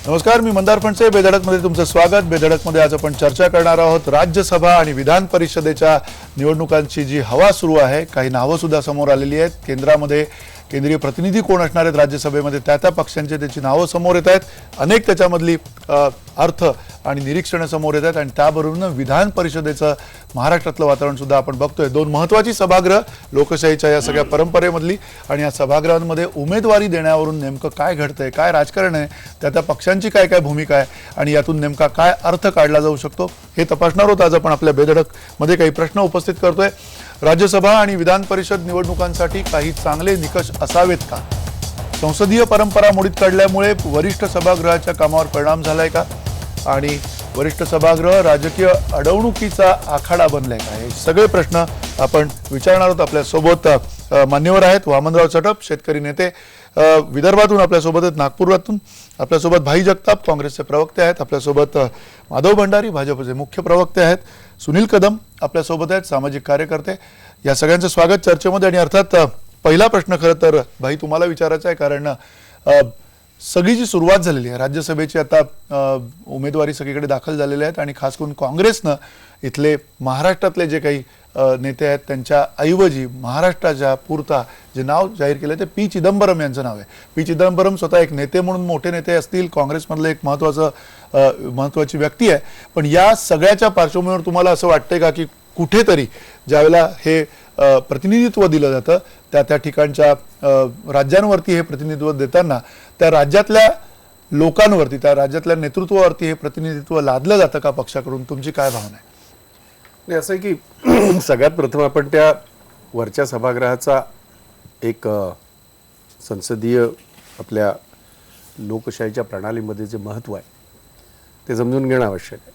नमस्कार, मी मंदार फणसे. बेधडकमध्ये तुमचं स्वागत. बेधडकमध्ये आज आपण चर्चा करणार आहोत राज्यसभा आणि विधान परिषदेच्या निवडणुकांची जी हवा सुरू आहे. काही नावं सुद्धा समोर आलेली आहेत. केंद्रामध्ये केंद्रीय प्रतिनिधी कोण असणार आहेत राज्यसभेमध्ये, त्या पक्षांची त्याची नावं समोर येत आहेत. अनेक त्याच्यामधली अर्थ आणि निरीक्षणं समोर येत आहेत आणि त्याबरोबरच विधान परिषदेचं महाराष्ट्रातलं वातावरण सुद्धा आपण बघतोय. दोन महत्त्वाची सभागृह लोकशाहीच्या या सगळ्या परंपरेमधली आणि या सभागृहांमध्ये उमेदवारी देण्यावरून नेमकं काय घडतंय, काय राजकारण आहे, त्या पक्षांची काय काय भूमिका आहे आणि यातून नेमका काय अर्थ काढला जाऊ शकतो हे तपासणार आहोत. आज आपण आपल्या बेधडकमध्ये काही प्रश्न उपस्थित करतोय. राज्यसभा आणि विधान परिषद निवडणुकांसाठी काही चांगले निकष असावेत का? संसदीय परंपरा मोडीत काढल्यामुळे वरिष्ठ सभागृहाच्या कामावर परिणाम झालाय का? आणि वरिष्ठ सभागृह राजकीय अडवणुकीचा आखाडा बनलाय का? हे सगळे प्रश्न आपण विचारणार आहोत. आपल्यासोबत मान्यवर आहेत वामनराव चटप, शेतकरी नेते विदर्भातून आपल्यासोबत आहेत, नागपुरातून आपल्यासोबत भाई जगताप काँग्रेसचे प्रवक्ते आहेत, आपल्यासोबत माधव भंडारी भाजपचे मुख्य प्रवक्ते आहेत, सुनील कदम आपल्यासोबत आहेत, सामाजिक कार्यकर्ते. या सगळ्यांचं स्वागत चर्चेमध्ये. आणि अर्थात पहिला प्रश्न खरं तर भाई तुम्हाला विचारायचा आहे, कारण सगळी जी सुरुवात झालेली आहे राज्यसभेची, आता उमेदवारी सगळीकडे दाखल झालेल्या आहेत आणि खास करून काँग्रेसनं इथले महाराष्ट्रातले जे काही नेते आहेत त्यांच्या ऐवजी महाराष्ट्राच्या पुरता जे नाव जाहीर केलं ते पी चिदंबरम यांचं नाव आहे. पी चिदंबरम स्वतः एक नेते म्हणून मोठे नेते असतील, काँग्रेसमधलं एक महत्त्वाची व्यक्ती आहे. पण या सगळ्याच्या पार्श्वभूमीवर तुम्हाला असं वाटतंय का की कुठेतरी ज्यावेळेला हे प्रतिनिधित्व दिलं जातं त्या ठिकाणच्या राज्यांवरती हे प्रतिनिधित्व देताना त्या राज्यातल्या लोकांवरती, त्या राज्यातल्या नेतृत्वावरती हे प्रतिनिधित्व लादलं जातं का पक्षाकडून? तुमची काय भावना आहे? नाही, असं आहे की सगळ्यात प्रथम आपण त्या वरच्या सभागृहाचा एक संसदीय आपल्या लोकशाहीच्या प्रणालीमध्ये जे महत्त्व आहे ते समजून घेणं आवश्यक आहे.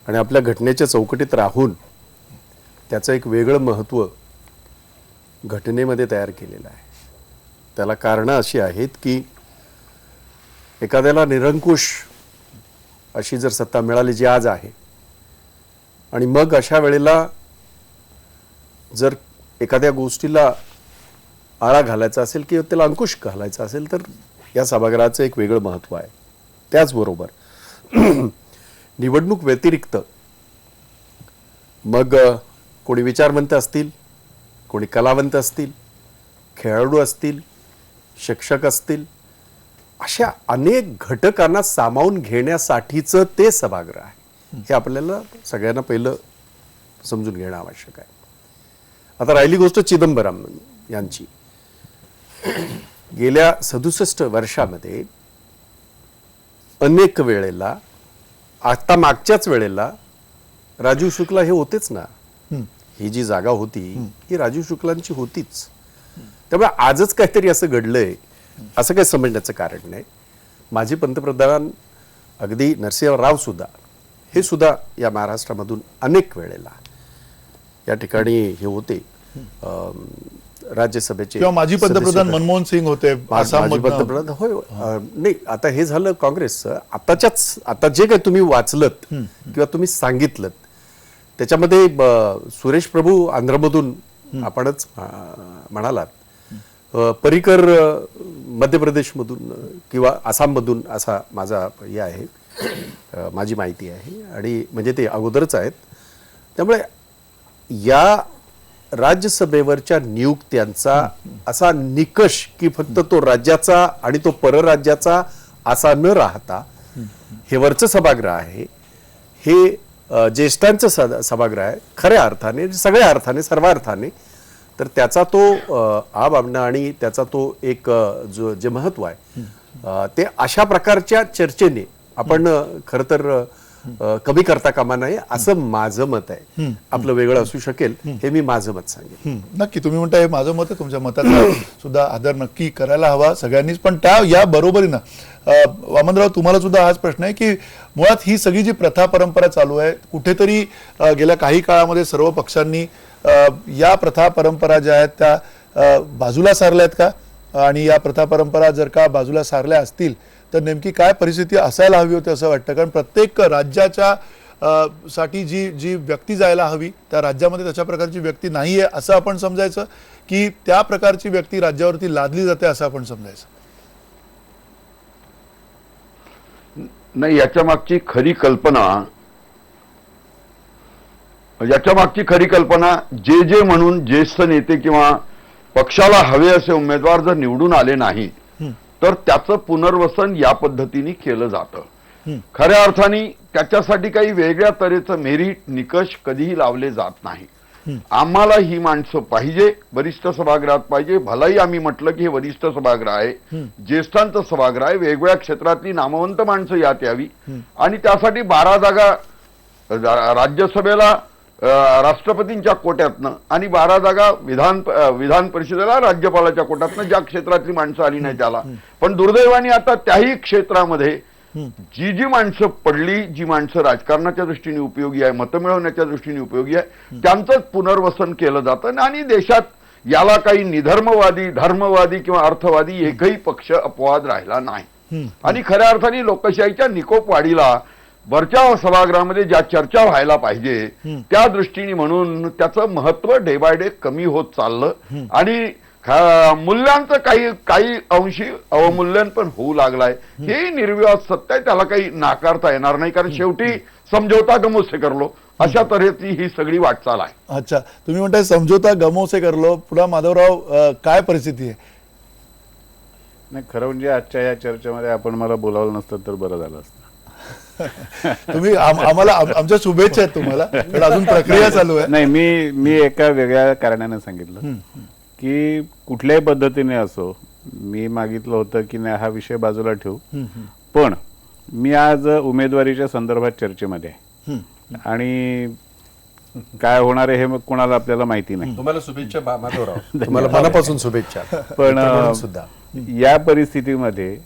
आणि आपल्या घटनेच्या चौकटीत राहून त्याचं एक वेगळं महत्त्व घटनेमध्ये तयार केलेलं आहे. त्याला कारणं अशी आहेत की एखाद्याला निरंकुश अशी जर सत्ता मिळाली जी आज आहे, आणि मग अशा वेळेला जर एखाद्या गोष्टीला आळा घालायचा असेल किंवा त्याला अंकुश घालायचा असेल तर या सभागृहाचं एक वेगळं महत्त्व आहे. त्याचबरोबर निवडणूक व्यतिरिक्त मग कोणी विचारवंत असतील, कोणी कलावंत असतील, खेळाडू असतील, शिक्षक असतील, अशा अनेक घटकांना सामावून घेण्यासाठीचं ते सभागृह आहे. हे आपल्याला सगळ्यांना पहिलं समजून घेणं आवश्यक आहे. आता राहिली गोष्ट चिदंबरम यांची. गेल्या 67 वर्षामध्ये अनेक वेळेला, आता मागच्याच वेळेला राजीव शुक्ला हे होतेच ना. ही जी जागा होती ही राजीव शुक्लांची होतीच. त्यामुळे आजच काहीतरी असं घडलंय असं काही समजण्याचं कारण नाही. माजी पंतप्रधान अगदी नरसिंह राव सुद्धा, हे सुद्धा या महाराष्ट्रामधून अनेक वेळेला या ठिकाणी हे होते, राज्यसभेचे किंवा माजी पंतप्रधान मनमोहन सिंग होते, माजी पंतप्रधान. होय, नाही, आता हे झालं काँग्रेसचं. आता जे काही तुम्ही वाचलत किंवा तुम्ही सांगितलं त्याच्यामध्ये सुरेश प्रभू आंध्रमधून आपणच म्हणालात, पर्रिकर मध्य प्रदेशमधून किंवा आसाममधून असा माझा हे आहे, माझी माहिती आहे. आणि म्हणजे ते अगोदरच आहेत. त्यामुळे या राज्यसभेवरच्या नियुक्त्यांचा असा निकष की फक्त तो राज्याचा आणि तो परराज्याचा असा न राहता हे वरचं सभागृह आहे, हे ज्येष्ठांचं सभागृह आहे खऱ्या अर्थाने, सगळ्या अर्थाने, सर्व अर्थाने. तर त्याचा तो आबाबना आणि त्याचा तो एक जे महत्त्व आहे ते अशा प्रकारच्या चर्चेने आपण खरं तर कमी करता कामा नये असं माझं मत आहे. आपलं वेगळं असू शकेल हे मी माझं मत सांगेन. नक्की तुम्ही म्हणता हे माझं मत आहे. तुमच्या मताचा सुद्धा आदर नक्की करायला हवा सगळ्यांनीच. पण त्या या बरोबरीनं वामनराव तुम्हाला सुद्धा हाच प्रश्न आहे की मुळात ही सगळी जी प्रथा परंपरा चालू आहे, कुठेतरी गेल्या काही काळामध्ये सर्व पक्षांनी या प्रथा परंपरा ज्या आहेत त्या बाजूला सारल्या आहेत का? आणि या प्रथा परंपरा जर का बाजूला सारल्या असतील तर नेमकी काय परिस्थिती असायला हवी होती असं वाटतं? कारण प्रत्येक राज्याच्या साठी जी व्यक्ती जायला हवी त्या राज्यामध्ये तशा प्रकारची व्यक्ती नाही आहे असं आपण समजायचं की त्या प्रकारची व्यक्ती राज्यावरती लादली जाते असं आपण समजायचं? नाही, याच्या मागची खरी कल्पना जे म्हणून ज्येष्ठ नेते किंवा पक्षाला हवे असे उमेदवार जर निवडून आले नाही तर त्याचं पुनर्वसन या पद्धतीने केलं जातं. खऱ्या अर्थाने त्याच्यासाठी काही वेगळ्या तऱ्हेचं मेरिट निकष कधीही लावले जात नाही. आम्हाला ही माणसं पाहिजे, वरिष्ठ सभागृहात पाहिजे. भलाही आम्ही म्हटलं की हे वरिष्ठ सभागृह आहे, ज्येष्ठांचं सभागृह आहे, वेगवेगळ्या क्षेत्रातली नामवंत माणसं यात यावी आणि त्यासाठी 12 जागा राज्यसभेला राष्ट्रपतींच्या कोट्यातनं आणि 12 जागा विधान परिषदेला राज्यपालाच्या कोट्यातनं, ज्या क्षेत्रातली माणसं आली नाही त्याला. पण दुर्दैवाने आता त्याही क्षेत्रामध्ये जी माणसं पडली, जी माणसं राजकारणाच्या दृष्टीने उपयोगी आहे, मतं मिळवण्याच्या दृष्टीने उपयोगी आहे, त्यांचंच पुनर्वसन केलं जातं. आणि देशात याला काही निधर्मवादी, धर्मवादी किंवा अर्थवादी एकही पक्ष अपवाद राहिला नाही. आणि खऱ्या अर्थाने लोकशाहीच्या निकोप वाढीला वरच्या सभागृहामध्ये ज्या चर्चा व्हायला पाहिजे त्या दृष्टीने म्हणून त्याचं महत्व डे बाय डे कमी होत चाललं आणि मूल्यांचं काही अंशी अवमूल्यन पण होऊ लागलाय. हे निर्विवाद सत्य आहे, त्याला काही नाकारता येणार नाही, कारण शेवटी समझौता गमो से कर लो अशा तऱ्हेची ही सगळी वाटचाल आहे. अच्छा, तुम्ही म्हणताय समझौता गमो से कर लो. पुन्हा माधवराव, काय परिस्थिती आहे? नाही, खरं म्हणजे आजच्या या चर्चेमध्ये आपण मला बोलावलं नसतं तर बरं झालं असतं. तुम्ही आम्हाला आमच्या शुभेच्छा आहेत तुम्हाला, पण अजून प्रक्रिया चालू आहे. नाही, मी एका वेगळ्या कारणाने सांगितलं की कुठल्याही पद्धतीने असो, मी मागितलं होतं की नाही हा विषय बाजूला ठेवू, पण मी आज उमेदवारीच्या संदर्भात चर्चेमध्ये आहे आणि काय होणार आहे हे मग कोणाला आपल्याला माहिती नाही. तुम्हाला शुभेच्छा माधवराव, तुम्हाला मनापासून शुभेच्छा. पण सुद्धा या परिस्थितीमध्ये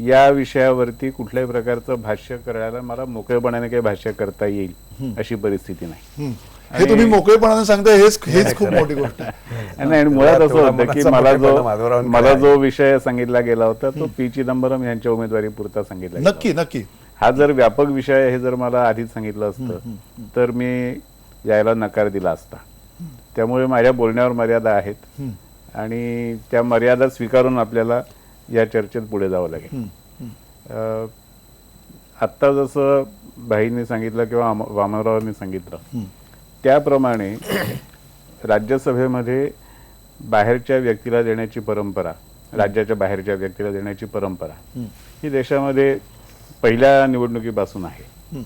या विषयावरती कुठल्याही प्रकारचं भाष्य करायला मला मोकळेपणाने काही भाष्य करता येईल अशी परिस्थिती नाही. हे तुम्ही मोकळेपणाने सांगताय, हेच खूप मोठी गोष्ट आहे. नाही, मुळात असं होतं की मला जो विषय सांगितला गेला होता तो पी चिदंबरम यांच्या उमेदवारी पुरता सांगितला गेला. नक्की हा जर व्यापक विषय आहे हे जर मला आधीच सांगितलं असतं तर मी यायला नकार दिला असता. त्यामुळे माझ्या बोलण्यावर मर्यादा आहेत आणि त्या मर्यादा स्वीकारून आपल्याला या चर्चेत पुढे जावं लागेल. आत्ता जसं भाईंनी सांगितलं किंवा वामनरावांनी सांगितलं त्याप्रमाणे राज्यसभेमध्ये बाहेरच्या व्यक्तीला देण्याची परंपरा, राज्याच्या बाहेरच्या व्यक्तीला देण्याची परंपरा ही देशामध्ये पहिल्या निवडणुकीपासून आहे.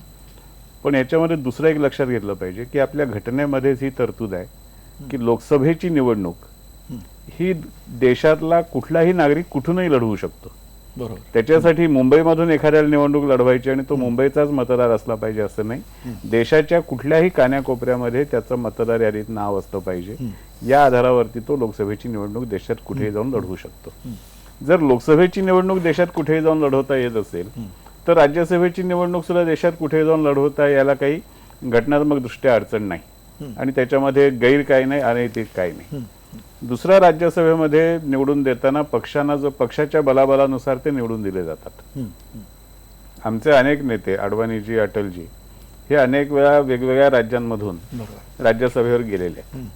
पण याच्यामध्ये दुसरं एक लक्षात घेतलं पाहिजे की आपल्या घटनेमध्येच ही तरतूद आहे की लोकसभेची निवडणूक ही देशातला कुठलाही नागरिक कुठूनही लढवू शकतो. बरोबर. त्याच्यासाठी मुंबईमधून एखाद्याला निवडणूक लढवायची आणि तो मुंबईचाच मतदार असला पाहिजे असं नाही. देशाच्या कुठल्याही कान्याकोपऱ्यामध्ये त्याचं मतदार यादीत नाव असलं पाहिजे. या आधारावरती तो लोकसभेची निवडणूक देशात कुठेही जाऊन लढवू शकतो. जर लोकसभेची निवडणूक देशात कुठेही जाऊन लढवता येत असेल तर राज्यसभेची निवडणूक सुद्धा देशात कुठेही जाऊन लढवता याला काही घटनात्मक दृष्ट्या अडचण नाही आणि त्याच्यामध्ये गैर काही नाही, अनैतिक काही नाही. दुसऱ्या राज्यसभेमध्ये निवडून देताना पक्षांना जो पक्षाच्या बलाबलानुसार ते निवडून दिले जातात. आमचे अनेक नेते अडवाणीजी, अटलजी हे अनेक वेळा वेगवेगळ्या राज्यांमधून राज्यसभेवर गेलेले आहेत.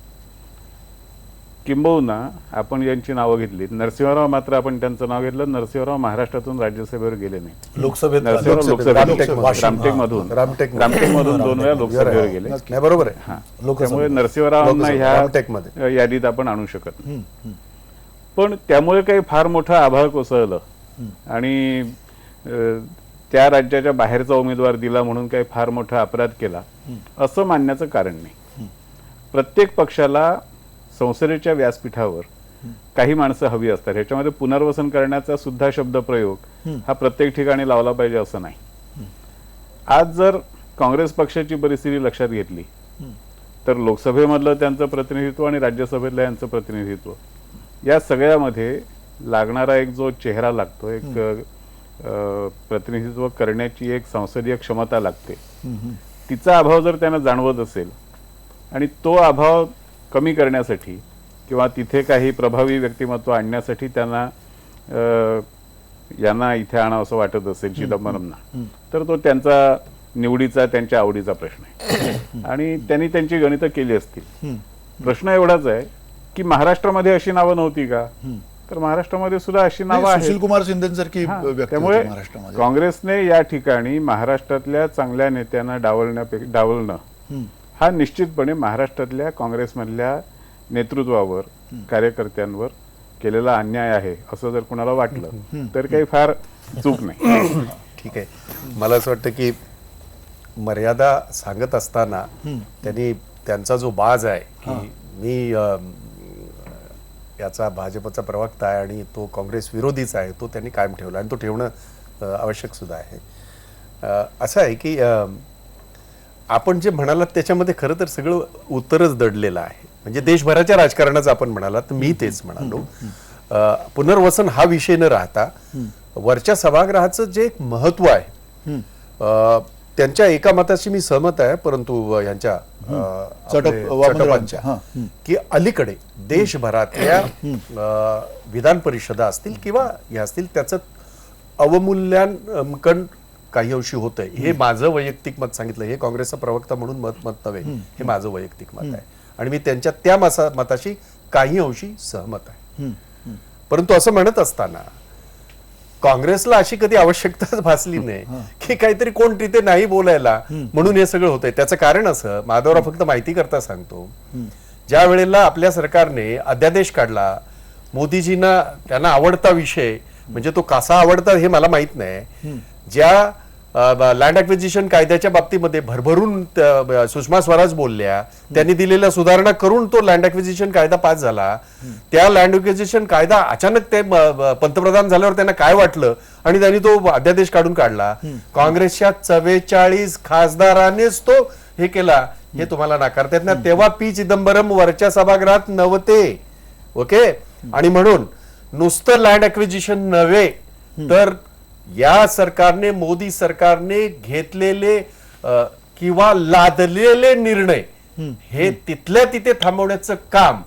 किंबहुना आपण यांची नावं घेतली, नरसिंहराव मात्र आपण त्यांचं नाव घेतलं. नरसिंहराव महाराष्ट्रातून राज्यसभेवर गेले नाही. नरसिंहराव रामटेकमधून 2 वेळा लोकसभेवर गेले. बरोबर आहे. त्यामुळे नरसिंहरावांना ह्या यादीत आपण आणू शकत नाही. पण त्यामुळे काही फार मोठं आभाळ कोसळलं आणि त्या राज्याच्या बाहेरचा उमेदवार दिला म्हणून काही फार मोठा अपराध केला असं मानण्याचं कारण नाही. प्रत्येक पक्षाला संसदेच्या व्यासपीठावर काही माणसं हवी असतात. ह्याच्यामध्ये पुनर्वसन करण्याचा सुद्धा शब्दप्रयोग हा प्रत्येक ठिकाणी लावला पाहिजे असं नाही. आज जर काँग्रेस पक्षाची परिस्थिती लक्षात घेतली तर लोकसभेमधलं त्यांचं प्रतिनिधित्व आणि राज्यसभेतलं यांचं प्रतिनिधित्व या सगळ्यामध्ये लागणारा एक जो चेहरा लागतो, एक प्रतिनिधित्व करण्याची एक संसदीय क्षमता लागते, तिचा अभाव जर त्यांना जाणवत असेल आणि तो अभाव कमी करण्यासाठी किंवा तिथे काही प्रभावी व्यक्तिमत्व आणण्यासाठी त्यांना यांना इथे आणावं असं वाटत असेल चिदंबरमना, तर तो त्यांचा निवडीचा, त्यांच्या आवडीचा प्रश्न आहे आणि त्यांनी त्यांची गणितं केली असतील. प्रश्न एवढाच आहे की महाराष्ट्रामध्ये अशी नावं नव्हती का? तर महाराष्ट्रामध्ये सुद्धा अशी नावं सुशील आहेत. कुमार शिंदेसारखी हां, व्यक्ती त्यामुळे होती महाराष्ट्रामध्ये. काँग्रेसने या ठिकाणी महाराष्ट्रातल्या चांगल्या नेत्यांना डावलणं हा निश्चितपणे महाराष्ट्रातल्या काँग्रेसमधल्या नेतृत्वावर कार्यकर्त्यांवर केलेला अन्याय आहे असं जर कुणाला वाटलं तर काही फार चूक नाही. ठीक आहे. मला असं वाटतं की मर्यादा सांगत असताना त्यांनी त्यांचा जो बाज आहे की मी याचा भाजपचा प्रवक्ता आहे आणि तो काँग्रेस विरोधीच आहे, तो त्यांनी कायम ठेवला आणि तो ठेवणं आवश्यक सुद्धा आहे. असं आहे की आपण जे म्हणालात त्याच्यामध्ये खरं तर सगळं उत्तरच दडलेलं आहे. म्हणजे देशभराच्या राजकारणाचं आपण म्हणालात तर मी तेच म्हणालो. पुनर्वसन हा विषय न राहता वरच्या सभागृहाचं जे एक महत्व आहे, त्यांच्या एका मताशी मी सहमत आहे, परंतु यांच्या चटपांच्या की अलीकडे देशभरातल्या विधान परिषदा असतील किंवा हे असतील त्याचं अवमूल्यांकन काही अंशी होतंय. हे माझं वैयक्तिक मत सांगितलं, हे काँग्रेसचा प्रवक्ता म्हणून मत नव्हे, हे माझं वैयक्तिक मत आहे आणि मी त्यांच्या त्या मताशी काही अंशी सहमत आहे. परंतु असं म्हणत असताना काँग्रेसला अशी कधी आवश्यकताच भासली नाही की काहीतरी कोण तिथे नाही बोलायला म्हणून हे सगळं होतंय. त्याचं कारण असं, माधवराव फक्त माहिती करता सांगतो, ज्या वेळेला आपल्या सरकारने अध्यादेश काढला, मोदीजींना त्यांना आवडता विषय म्हणजे तो कसा आवडता हे मला माहित नाही, ज्या लँड ॲक्विजिशन कायद्याच्या बाबतीमध्ये भरभरून सुषमा स्वराज बोलल्या, त्यांनी दिलेल्या सुधारणा करून तो लँड ॲक्विजिशन कायदा पास झाला. त्या लँड ॲक्विजिशन कायदा अचानक ते पंतप्रधान झाल्यावर त्यांना काय वाटलं आणि त्यांनी तो अध्यादेश काढून काढला. काँग्रेसच्या 44 खासदारांनीच तो हे केला, हे तुम्हाला नाकारता येत नाही. तेव्हा पी चिदंबरम वरच्या सभागृहात नव्हते. ओके. आणि म्हणून नुसतं लँड ॲक्विजिशन नव्हे तर या सरकारने, मोदी सरकारने घेतलेले किंवा लादलेले निर्णय हे तिथल्या तिथे थांबवण्याचं काम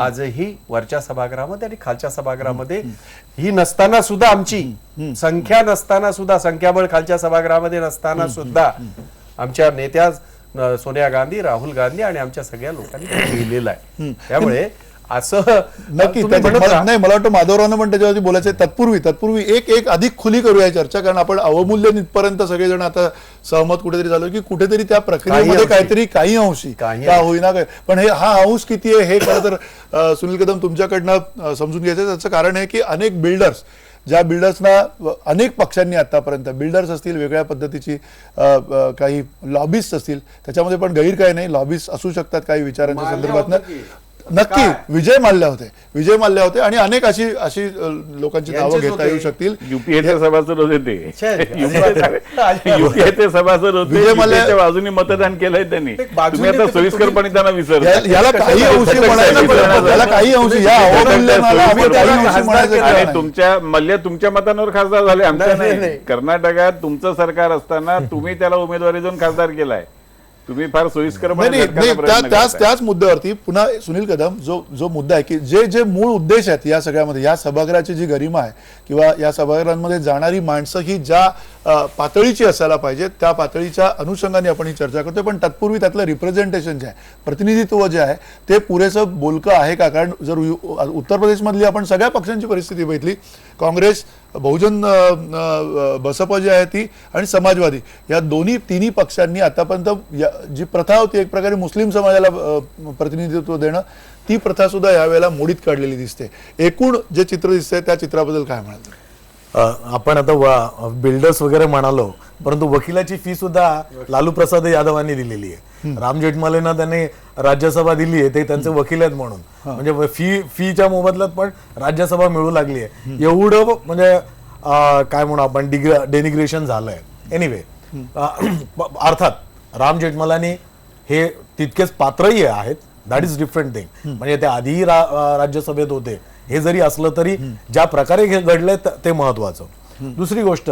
आजही वरच्या सभागृहामध्ये आणि खालच्या सभागृहामध्ये ही नसताना सुद्धा, आमची संख्या नसताना सुद्धा, संख्याबळ खालच्या सभागृहामध्ये नसताना सुद्धा आमच्या नेत्या सोनिया गांधी, राहुल गांधी आणि आमच्या सगळ्या लोकांनी केलेलं आहे. त्यामुळे असं नक्की नाही, मला वाटतं माधवरावनं पण त्याच्यावरती बोलायचं. तत्पूर्वी एक अधिक खुली करूया चर्चा, कारण आपण अवमूल्यन इथपर्यंत सगळेजण आता सहमत कुठेतरी झालो की कुठेतरी त्या प्रक्रियेमध्ये काहीतरी काही अंशी का होईना काय, पण हा अंश किती आहे हे खरं तर सुनील कदम तुमच्याकडनं समजून घ्यायचं. त्याचं कारण आहे की अनेक बिल्डर्स, ज्या बिल्डर्सना अनेक पक्षांनी आतापर्यंत, बिल्डर्स असतील, वेगळ्या पद्धतीची काही लॉबिस्ट असतील, त्याच्यामध्ये पण गैर काही नाही, लॉबिस्ट असू शकतात काही विचारांच्या संदर्भात. नक्की विजय माल्ल्या होते आणि अनेक अशी लोकांची नावं घेता येऊ शकतील. युपीएचे सभासद होते ते, युपीएचे सभासद होते, विजय माल्या बाजूने मतदान केलंय त्यांनी. तुम्ही आता सोयीस्करपणे त्यांना विसरता. याला काही अंशी म्हणायचं, याला काही अंशी या अवमूल्यनाला आम्ही काही अंशी म्हणायचं आणि तुमच्या मतांवर खासदार झाले, आमच्या नाही. कर्नाटकात तुमचं सरकार असताना तुम्ही त्याला उमेदवारी देऊन खासदार केलाय. तुम्ही फार सोयीस्करपणे त्याच मुद्द्यावरती पुन्हा सुनील कदम जो मुद्दा आहे की जे मूळ उद्देश आहेत या सगळ्यामध्ये, या सभागृहाची जी गरिमा आहे किंवा या सभागृहांमध्ये जाणारी माणसं ही ज्या पातळीची असायला पाहिजे त्या पातळीच्या अनुषंगाने आपण ही चर्चा करतोय. पण तत्पूर्वी त्यातलं रिप्रेझेंटेशन जे आहे, प्रतिनिधित्व जे आहे ते पुरेसं बोलकं आहे का? कारण जर उत्तर प्रदेशमधली आपण सगळ्या पक्षांची परिस्थिती बघितली, काँग्रेस, बहुजन, बसपा जी आहे ती आणि समाजवादी, या तिन्ही पक्षांनी आतापर्यंत जी प्रथा होती एक प्रकारे मुस्लिम समाजाला प्रतिनिधित्व देणं, ती प्रथा सुद्धा यावेळेला मोडीत काढलेली दिसते. एकूण जे चित्र दिसतंय त्या चित्राबद्दल काय म्हणाल? आपण आता बिल्डर्स वगैरे म्हणालो, परंतु वकिलाची फी सुद्धा लालू प्रसाद यादवांनी दिलेली आहे. राम जेठमलेंना त्यांनी राज्यसभा दिली आहे, ते त्यांचे वकील आहेत म्हणून, म्हणजे फीच्या मोबदल्यात पण राज्यसभा मिळू लागली आहे. एवढं म्हणजे काय म्हणू आपण, डेनिग्रेशन झालंय. एनिवे, अर्थात राम जेठमलानी हे तितकेच पात्रही आहेत, दॅट इज डिफरंट थिंग. म्हणजे ते आधीही राज्यसभेत होते, हे जरी असलं तरी ज्या प्रकारे हे घडलंय ते महत्वाचं. दुसरी गोष्ट,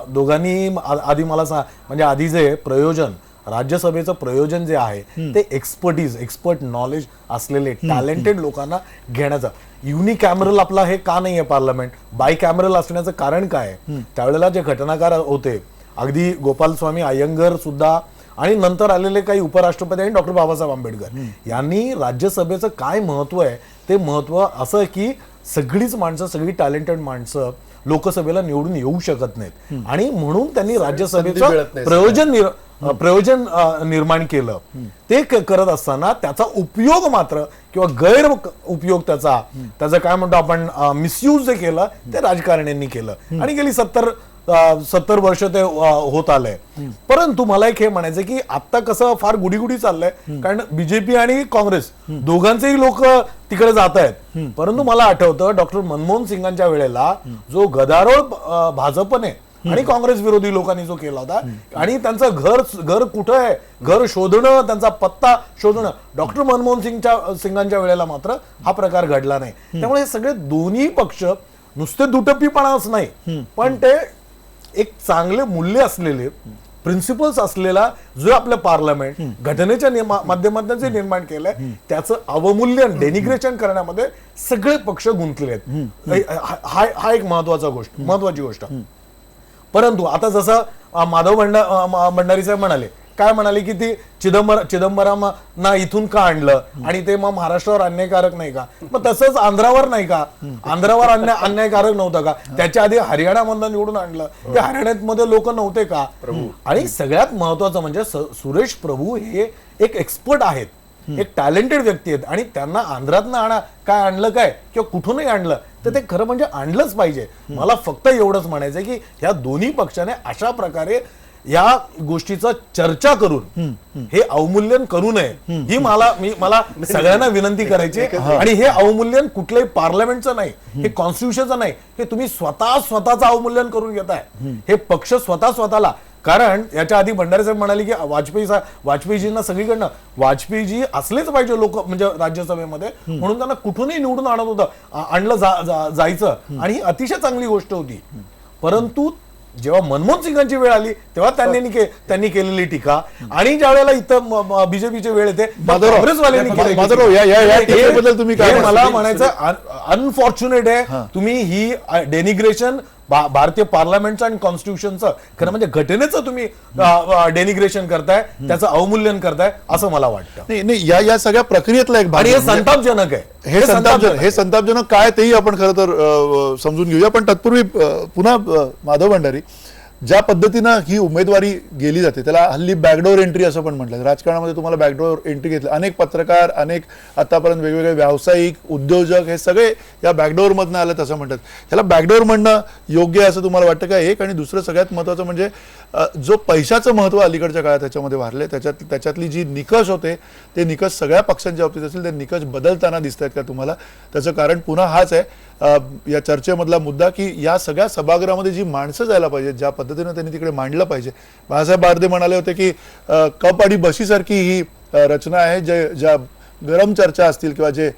दोघांनी आधी मला म्हणजे आधी जे प्रयोजन, राज्यसभेचं प्रयोजन जे आहे ते एक्सपर्ट नॉलेज असलेले टॅलेंटेड लोकांना घेण्याचं. युनिकॅमरल आपला हे का नाहीये पार्लमेंट, बाय कॅमरल असण्याचं कारण काय? त्यावेळेला जे घटनाकार होते, अगदी गोपाल स्वामी अय्यंगर सुद्धा आणि नंतर आलेले काही उपराष्ट्रपती आणि डॉक्टर बाबासाहेब आंबेडकर यांनी राज्यसभेचं काय महत्व आहे ते महत्व असं की सगळीच माणसं, सगळी टॅलेंटेड माणसं लोकसभेला निवडून येऊ शकत नाहीत आणि म्हणून त्यांनी मिळत राज्यसभेचं नाही प्रयोजन निर्माण केलं. ते करत असताना त्याचा उपयोग मात्र किंवा गैर उपयोग त्याचा काय म्हणतो आपण मिसयूज जे केलं ते राजकारण्यांनी केलं आणि गेली 70 वर्ष ते होत आलंय. परंतु मला एक हे म्हणायचं की आता कसं फार गुढीगुढी चाललंय, कारण बीजेपी आणि काँग्रेस दोघांचेही लोक तिकडे जात आहेत. परंतु मला आठवतं डॉक्टर मनमोहन सिंगांच्या वेळेला जो गदारोळ भाजपने आणि काँग्रेस विरोधी लोकांनी जो केला होता आणि त्यांचं घर कुठं आहे, घर शोधणं, त्यांचा पत्ता शोधणं, डॉक्टर मनमोहन सिंगांच्या वेळेला मात्र हा प्रकार घडला नाही. त्यामुळे हे सगळे दोन्ही पक्ष नुसते दुटप्पीपणाच नाही, पण ते एक चांगले मूल्य असलेले, प्रिन्सिपल्स असलेला जो आपलं पार्लमेंट घटनेच्या माध्यमातून जे निर्माण केलंय त्याचं अवमूल्यन, डेनिग्रेशन करण्यामध्ये सगळे पक्ष गुंतलेले आहेत. हा एक महत्वाची गोष्ट. परंतु आता जसं माधव भंडारी साहेब काय म्हणाले की ती चिदंबरम ना इथून का आणलं आणि ते मग महाराष्ट्रावर अन्यायकारक नाही का? मग तसंच आंध्रावर नाही का? आंध्रावर अन्यायकारक नव्हतं का? त्याच्या आधी हरियाणामधनं निवडून आणलं, ते हरियाणामध्ये लोक नव्हते का? आणि सगळ्यात महत्वाचं म्हणजे सुरेश प्रभू हे एक एक्सपर्ट आहेत, एक टॅलेंटेड व्यक्ती आहेत आणि त्यांना आंध्रातनं आणलं काय किंवा कुठूनही आणलं तर ते खरं म्हणजे आणलंच पाहिजे. मला फक्त एवढंच म्हणायचं की ह्या दोन्ही पक्षाने अशा प्रकारे या गोष्टीचं चर्चा करून हे अवमूल्यन करू नये ही मला सगळ्यांना विनंती करायची. आणि हे अवमूल्यन कुठल्याही पार्लमेंटचं नाही, हे कॉन्स्टिट्यूशनचं नाही, हे तुम्ही स्वतःचं अवमूल्यन करून घेताय. हे पक्ष स्वतःला, कारण याच्या आधी भंडारे साहेब म्हणाले की वाजपेयीजींना सगळीकडनं वाजपेयीजी असलेच पाहिजे लोक म्हणजे राज्यसभेमध्ये, म्हणून त्यांना कुठूनही निवडून आणलं जायचं आणि ही अतिशय चांगली गोष्ट होती. परंतु जेव्हा मनमोहन सिंगांची वेळ आली तेव्हा त्यांनी केलेली टीका आणि ज्या वेळेला इथं बीजेपीची वेळ येते काँग्रेसवाल्यांनी मला म्हणायचं अनफॉर्च्युनेट आहे तुम्ही ही डेनिग्रेशन भारतीय पार्लमेंटचं आणि कॉन्स्टिट्यूशनचं, खरं म्हणजे घटनेचं तुम्ही डेनिग्रेशन करताय, त्याचं अवमूल्यन करताय असं मला वाटतं. नाही या सगळ्या प्रक्रियेतला एक भाग आणि हे संतापजनक आहे. हे संतापजनक काय तेही आपण खरं तर समजून घेऊया. पण तत्पूर्वी पुन्हा माधव भंडारी, ज्या पद्धतीनं ही उमेदवारी गेली जाते त्याला हल्ली बॅकडोर एंट्री असं पण म्हटलं. राजकारणामध्ये तुम्हाला बॅकडोर एंट्री घेतली, अनेक पत्रकार, अनेक आतापर्यंत वेगवेगळे व्यावसायिक, उद्योजक हे सगळे या बॅकडोअरमधनं आलेत असं म्हणतात. ह्याला बॅकडोअर म्हणणं योग्य आहे असं तुम्हाला वाटतं का? एक आणि दुसरं सगळ्यात महत्त्वाचं म्हणजे जो पैशाचं महत्त्व अलीकडच्या काळात त्याच्यामध्ये वाढले, त्याच्यातली जी निकष होते ते निकष सगळ्या पक्षांच्या बाबतीत असतील, ते निकष बदलताना दिसत आहेत का तुम्हाला? त्याचं कारण पुन्हा हाच आहे या चर्चेमधला मुद्दा की या सगळ्या सभागृहामध्ये जी माणसं जायला पाहिजे, ज्या पद्धतीनं त्यांनी तिकडे मांडलं पाहिजे. बाळासाहेब बारदे म्हणाले होते की कप आणि बशीसारखी ही रचना आहे, ज्या गरम चर्चा असतील किंवा जे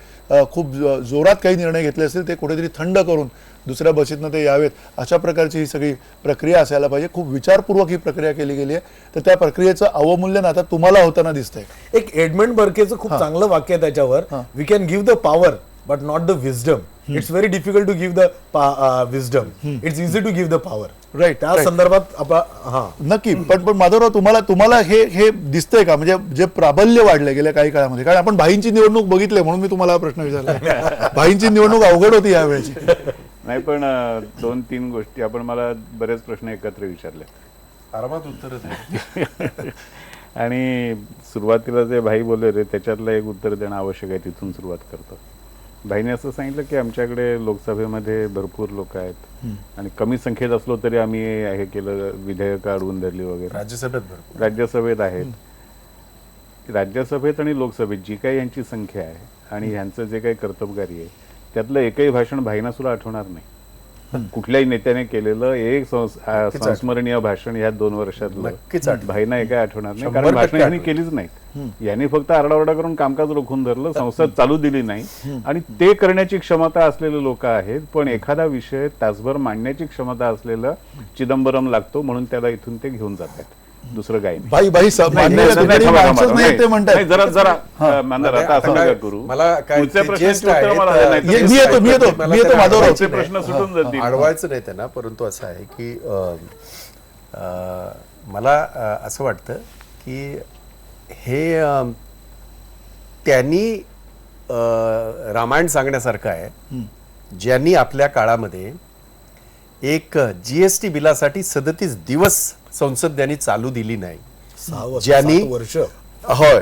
खूप जोरात काही निर्णय घेतले असतील ते कुठेतरी थंड करून दुसऱ्या बशीतनं ते यावेत, अशा प्रकारची ही सगळी प्रक्रिया असायला पाहिजे. खूप विचारपूर्वक ही प्रक्रिया केली गेली आहे. तर त्या प्रक्रियेचं अवमूल्यन आता तुम्हाला होताना दिसतंय. एक एडमंड बर्केचं खूप चांगलं वाक्य आहे त्याच्यावर, we can give the power but not the wisdom. It's very difficult to give the wisdom, it's easy to give the power. Right, त्या संदर्भात नक्की. पण माधवराव तुम्हाला हे दिसतंय का, म्हणजे जे प्राबल्य वाढले गेल्या काही काळामध्ये? कारण आपण भाईंची निवडणूक बघितली म्हणून मी तुम्हाला हा प्रश्न विचारला. भाईंची निवडणूक अवघड होती यावेळेची. नाही, पण 2-3 गोष्टी आपण मला बरेच प्रश्न एकत्र विचारले, आरामात उत्तर आणि सुरुवातीला जे भाई बोलले रे त्याच्यातलं एक उत्तर देणं आवश्यक आहे, तिथून सुरुवात करतो. भाईने असं सांगितलं की आमच्याकडे लोकसभेमध्ये भरपूर लोक आहेत आणि कमी संख्येत असलो तरी आम्ही हे केलं, विधेयकं अडवून धरली वगैरे. राज्यसभेत आहेत. राज्यसभेत आणि लोकसभेत जी काही यांची संख्या आहे आणि ह्यांचं जे काही कर्तबगारी आहे त्यातलं एकही भाषण भाईंना सुद्धा आठवणार नाही. कुठल्याही नेत्याने केलेलं एक संस्मरणीय भाषण या 2 वर्षातलं भाईंना एकही आठवणार नाही, कारण भाषण यांनी केलीच नाहीत. यांनी फक्त आरडाओरडा करून कामकाज रोखून धरलं, संसद चालू दिली नाही. आणि ते करण्याची क्षमता असलेले लोक आहेत, पण एखादा विषय तासभर मांडण्याची क्षमता असलेलं चिदंबरम लागतो म्हणून त्याला इथून ते घेऊन जातात. दुसरं काही नाही. प्रश्न सुटून जातील. अडवायचं नाही त्यांना, परंतु असं आहे की मला असं वाटतं की हे त्यांनी रामायण सांगण्यासारखं आहे ज्यांनी आपल्या काळामध्ये एक जीएसटी बिलासाठी 37 दिवस संसद त्यांनी चालू दिली नाही, 7 वर्ष होय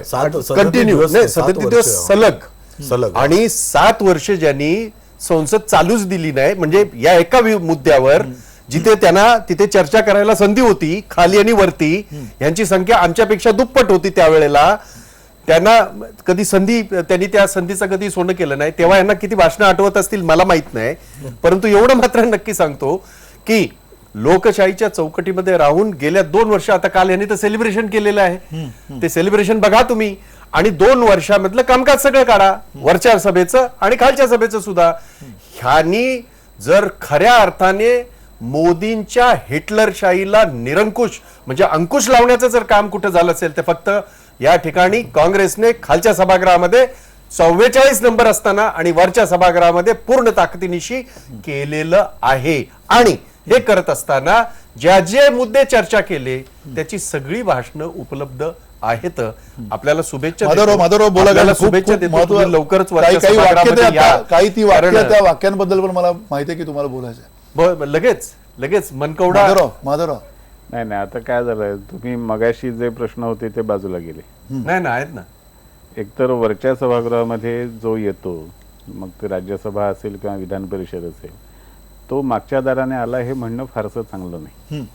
कंटिन्यू 37 दिवस सलग सलग आणि 7 वर्ष ज्यांनी संसद चालूच दिली नाही, म्हणजे या एका मुद्द्यावर जिथे त्यांना तिथे चर्चा करायला संधी होती, खाली आणि वरती यांची संख्या आमच्यापेक्षा दुप्पट होती त्यावेळेला, त्यांना कधी त्यांनी त्या संधीचं कधी सोनं केलं नाही. तेव्हा यांना किती भाषणं आठवत असतील मला माहित नाही, परंतु एवढं मात्र नक्की सांगतो की लोकशाहीच्या चौकटीमध्ये राहून गेल्या 2 वर्ष, आता काल यांनी तर सेलिब्रेशन केलेलं आहे, ते सेलिब्रेशन बघा तुम्ही, आणि 2 वर्षामधलं कामकाज सगळं काढा, वरच्या सभेचं आणि खालच्या सभेचं सुद्धा. ह्यांनी जर खऱ्या अर्थाने मोदींच्या हिटलरशाहीला निरंकुश म्हणजे अंकुश लावण्याचं जर काम कुठं झालं असेल तर फक्त या ठिकाणी काँग्रेसने खालच्या सभागृहामध्ये 44 नंबर असताना आणि वरच्या सभागृहामध्ये पूर्ण ताकदीनिशी केलेलं आहे. आणि हे करत असताना ज्या जे मुद्दे चर्चा केले त्याची सगळी भाषणं उपलब्ध आहेत. आपल्याला शुभेच्छा माधवराव बोला, आपल्याला खूप- शुभेच्छा खूप देतो. महत्त्व- तुम्ही लवकरच काही वरच्या काही वाक्य सभागृहामध्ये ते या. आता- काही ती वाक्य कारण- त्या वाक्यांबद्दल पण मला माहिती आहे की तुम्हाला बोलायचं आहे. लगेच मनकवडा माधवराव नाही आता काय झालंय, तुम्ही मगाशी जे प्रश्न होते ते बाजूला गेले. नाही ना, आहेत ना. एकतर वरच्या सभागृहामध्ये जो येतो, मग ते राज्यसभा असेल किंवा विधान परिषद असेल, तो मागच्या दाराने आला हे म्हणणं फारसं चांगलं नाही.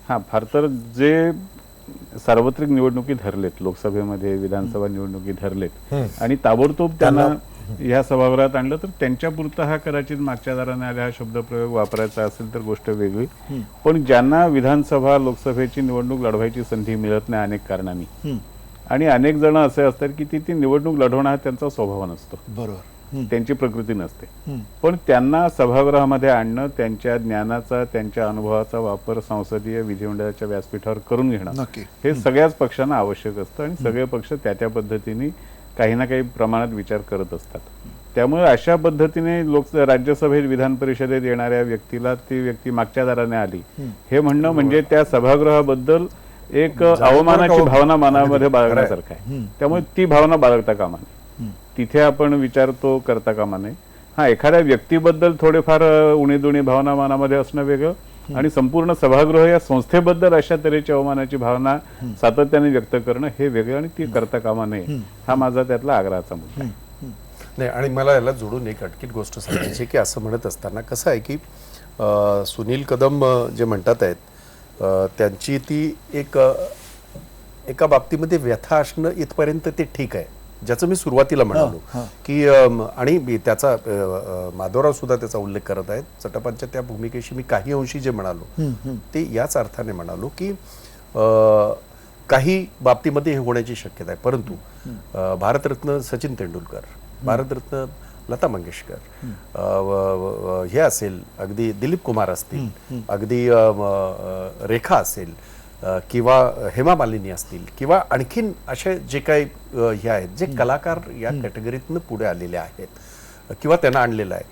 हा, फार तर जे सार्वत्रिक निवडणुकी धरलेत, लोकसभेमध्ये विधानसभा निवडणुकी धरलेत आणि ताबडतोब त्यांना ह्या सभागृहात आणलं, तर त्यांच्यापुरता हा कदाचित मागच्या दाराने आल्या हा शब्दप्रयोग वापरायचा असेल तर गोष्ट वेगळी. पण ज्यांना विधानसभा लोकसभेची निवडणूक लढवायची संधी मिळत नाही अनेक कारणांनी, आणि अनेक जण असे असतात की ती निवडणूक लढवणं हा त्यांचा स्वभाव नसतो, बरोबर, त्यांची प्रकृती नसते, पण त्यांना सभागृहामध्ये आणणं, त्यांच्या ज्ञानाचा त्यांच्या अनुभवाचा वापर संसदीय विधिमंडळाच्या व्यासपीठावर करून घेणं नक्की. हे सगळ्याच पक्षांना आवश्यक असतं आणि सगळे पक्ष त्या पद्धतीने काही ना काही प्रमाणात विचार करत असतात. त्यामुळे अशा पद्धतीने राज्यसभेत विधान परिषदेत येणाऱ्या व्यक्तीला ती व्यक्ती मागच्या दाराने आली हे म्हणणं म्हणजे त्या सभागृहाबद्दल एक अवमानाची भावना मनामध्ये बाळगण्यासारखं आहे. त्यामुळे ती भावना बाळगता कामा नये, तिथे आपण विचार तो करता कामा नये. हा, एखाद्या व्यक्तीबद्दल थोडेफार उणीदुणी भावना मनामध्ये असणं वेगळं, आणि संपूर्ण सभागृह या संस्थेबद्दल अशा तऱ्हेची अवमानाची भावना सातत्याने व्यक्त करणं हे वेगळं, आणि ती करता कामा नये, हा माझा त्यातला आग्रहाचा मुद्दा आहे. नाही, आणि मला याला जोडून एक अटकीत गोष्ट सांगायची की असं म्हणत असताना कसं आहे की सुनील कदम जे म्हणतात आहेत त्यांची ती एका बाबतीमध्ये व्यथा असणं इथपर्यंत ते ठीक आहे, ज्याचं मी सुरुवातीला म्हणालो की आणि त्याचा माधवराव सुद्धा त्याचा उल्लेख करत आहेत. चटपांच्या त्या भूमिकेशी मी काही अंशी जे म्हणालो ते याच अर्थाने म्हणालो की काही बाबतीमध्ये हे होण्याची शक्यता आहे, परंतु भारतरत्न सचिन तेंडुलकर, भारतरत्न लता मंगेशकर, हे असेल अगदी दिलीप कुमार असतील, अगदी रेखा असेल किंवा हेमा मालिनी असतील किंवा आणखीन असे जे काही हे आहेत जे कलाकार या कॅटेगरीतनं पुढे आलेले आहेत किंवा त्यांना आणलेलं आहे.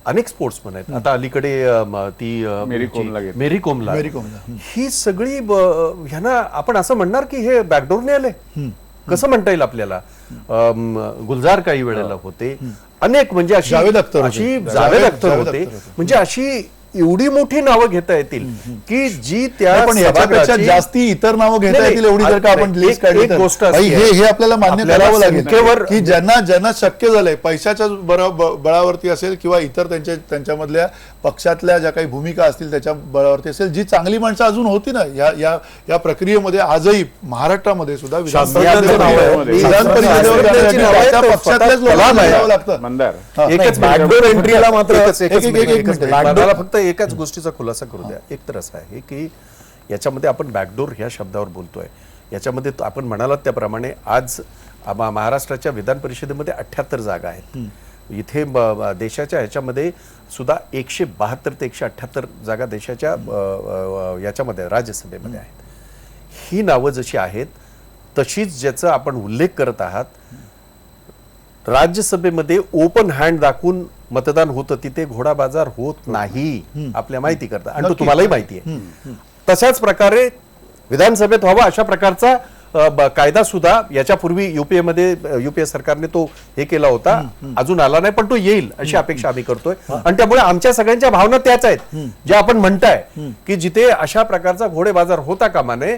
अनेक स्पोर्ट्समन आहेत. आता अलीकडे ती मेरी कोमला ही सगळी ह्यांना आपण असं म्हणणार की हे बॅकडोरने आले, कसं म्हणता येईल आपल्याला. गुलजार काही वेळेला होते, अनेक म्हणजे अशी जावेद अख्तर होते, म्हणजे अशी एवढी मोठी नावं घेता येतील की जी त्या याच्यापेक्षा जास्ती इतर नावं घेता येतील एवढी जर का आपण लिस्ट काढली तर गोष्ट हे आपल्याला मान्य करावं लागेल की ज्यांना शक्य झालंय पैशाच्या बळावरती असेल किंवा इतर त्यांच्यामधल्या पक्षातल्या ज्या काही भूमिका असतील त्याच्या बळावरती असेल, जी चांगली माणसं अजून होती ना या प्रक्रियेमध्ये आजही महाराष्ट्रामध्ये सुद्धा विधान परिषदेवर त्या पक्षातल्याच लोकांना जावं लागतं. एकच बॅकडोर एंट्रीला मात्र फक्त एकाच गोष्टीचा खुलासा करू द्या. एक तर असं आहे की याच्यामध्ये आपण बॅकडोर ह्या शब्दावर बोलतोय, याच्यामध्ये आपण म्हणालात त्याप्रमाणे आज महाराष्ट्राच्या विधान परिषदेमध्ये 78 जागा आहेत. इथे देशाच्या ह्याच्यामध्ये सुद्धा 172 ते 178 जागा देशाच्या याच्यामध्ये राज्यसभेमध्ये आहेत. ही नावं जशी आहेत तशीच ज्याचा आपण उल्लेख करत आहात, राज्यसभेमध्ये ओपन हँड दाखवून मतदान होतं, तिथे घोडा बाजार होत नाही, आपल्या माहिती करता, आणि तो तुम्हालाही माहिती आहे. तशाच प्रकारे विधानसभेत व्हावा अशा प्रकारचा कायदा सुद्धा याच्यापूर्वी युपीए सरकारने तो हे केला होता, अजून आला नाही पण तो येईल अशी अपेक्षा आम्ही करतोय. आणि त्यामुळे आमच्या सगळ्यांच्या भावना त्याच आहेत ज्या आपण म्हणताय की जिथे अशा प्रकारचा घोडे बाजार होता कामा नये.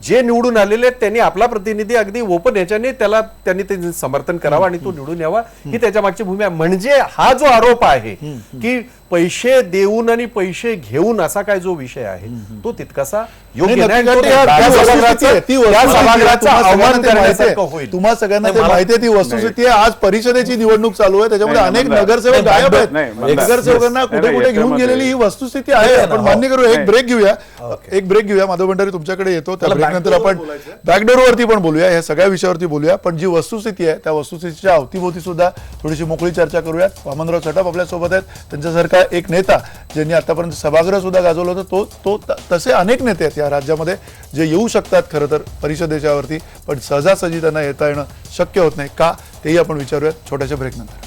जे निवडून आलेले आहेत त्यांनी आपला प्रतिनिधी अगदी ओपन ह्याच्याने त्यांनी ते समर्थन करावं आणि तो निवडून यावा ही त्याच्या मागची भूमी आहे. म्हणजे हा जो आरोप आहे की पैसे देऊन आणि पैसे घेऊन असा काय जो विषय आहे तो तितकासा योग्य नाही. तुम्हा सगळ्यांना ते माहिती आहे, ती वस्तुस्थिती आहे. आज परिषदेची निवडणूक चालू आहे, त्याच्यामध्ये अनेक नगरसेवक गायब आहेत. नगरसेवकांना कुठे कुठे घेऊन गेलेली ही वस्तुस्थिती आहे. आपण मान्य करू. एक ब्रेक घेऊया. माधव भंडारी तुमच्याकडे येतो, त्या ब्रेक नंतर आपण बॅकडोर वरती पण बोलूया, या सगळ्या विषयावरती बोलूया. पण जी वस्तुस्थिती आहे त्या वस्तुस्थितीच्या अवतीभोवती सुद्धा थोडीशी मोकळी चर्चा करूयात. वामनराव चटप आपल्या सोबत आहेत. त्यांच्यासारखा एक नेता ज्यांनी आतापर्यंत सभागृह सुद्धा गाजवलं होतं, तो तसे अनेक नेते आहेत या राज्यामध्ये जे येऊ शकतात खरं तर परिषदेच्या वरती, पण सहजासहजी त्यांना येता येणं शक्य होत नाही का, तेही आपण विचारूयात छोट्याशा ब्रेक नंतर.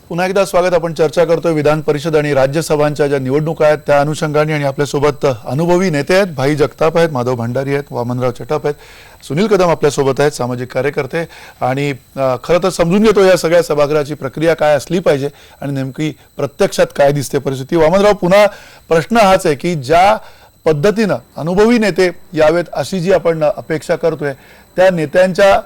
पुन्हा एकदा स्वागत. आपण चर्चा करतोय विधान परिषद आणि राज्यसभांच्या ज्या निवडणुका आहेत त्या अनुषंगाने, आणि आपल्यासोबत अनुभवी नेते आहेत. भाई जगताप आहेत, माधव भंडारी आहेत, वामनराव चटप आहेत, सुनील कदम आपल्यासोबत आहेत, सामाजिक कार्यकर्ते. आणि खरं तर समजून घेतो या सगळ्या सभागृहाची प्रक्रिया काय असली पाहिजे आणि नेमकी प्रत्यक्षात काय दिसते परिस्थिती. वामनराव, पुन्हा प्रश्न हाच आहे की ज्या पद्धतीनं अनुभवी नेते यावेत अशी जी आपण अपेक्षा करतोय, त्या नेत्यांच्या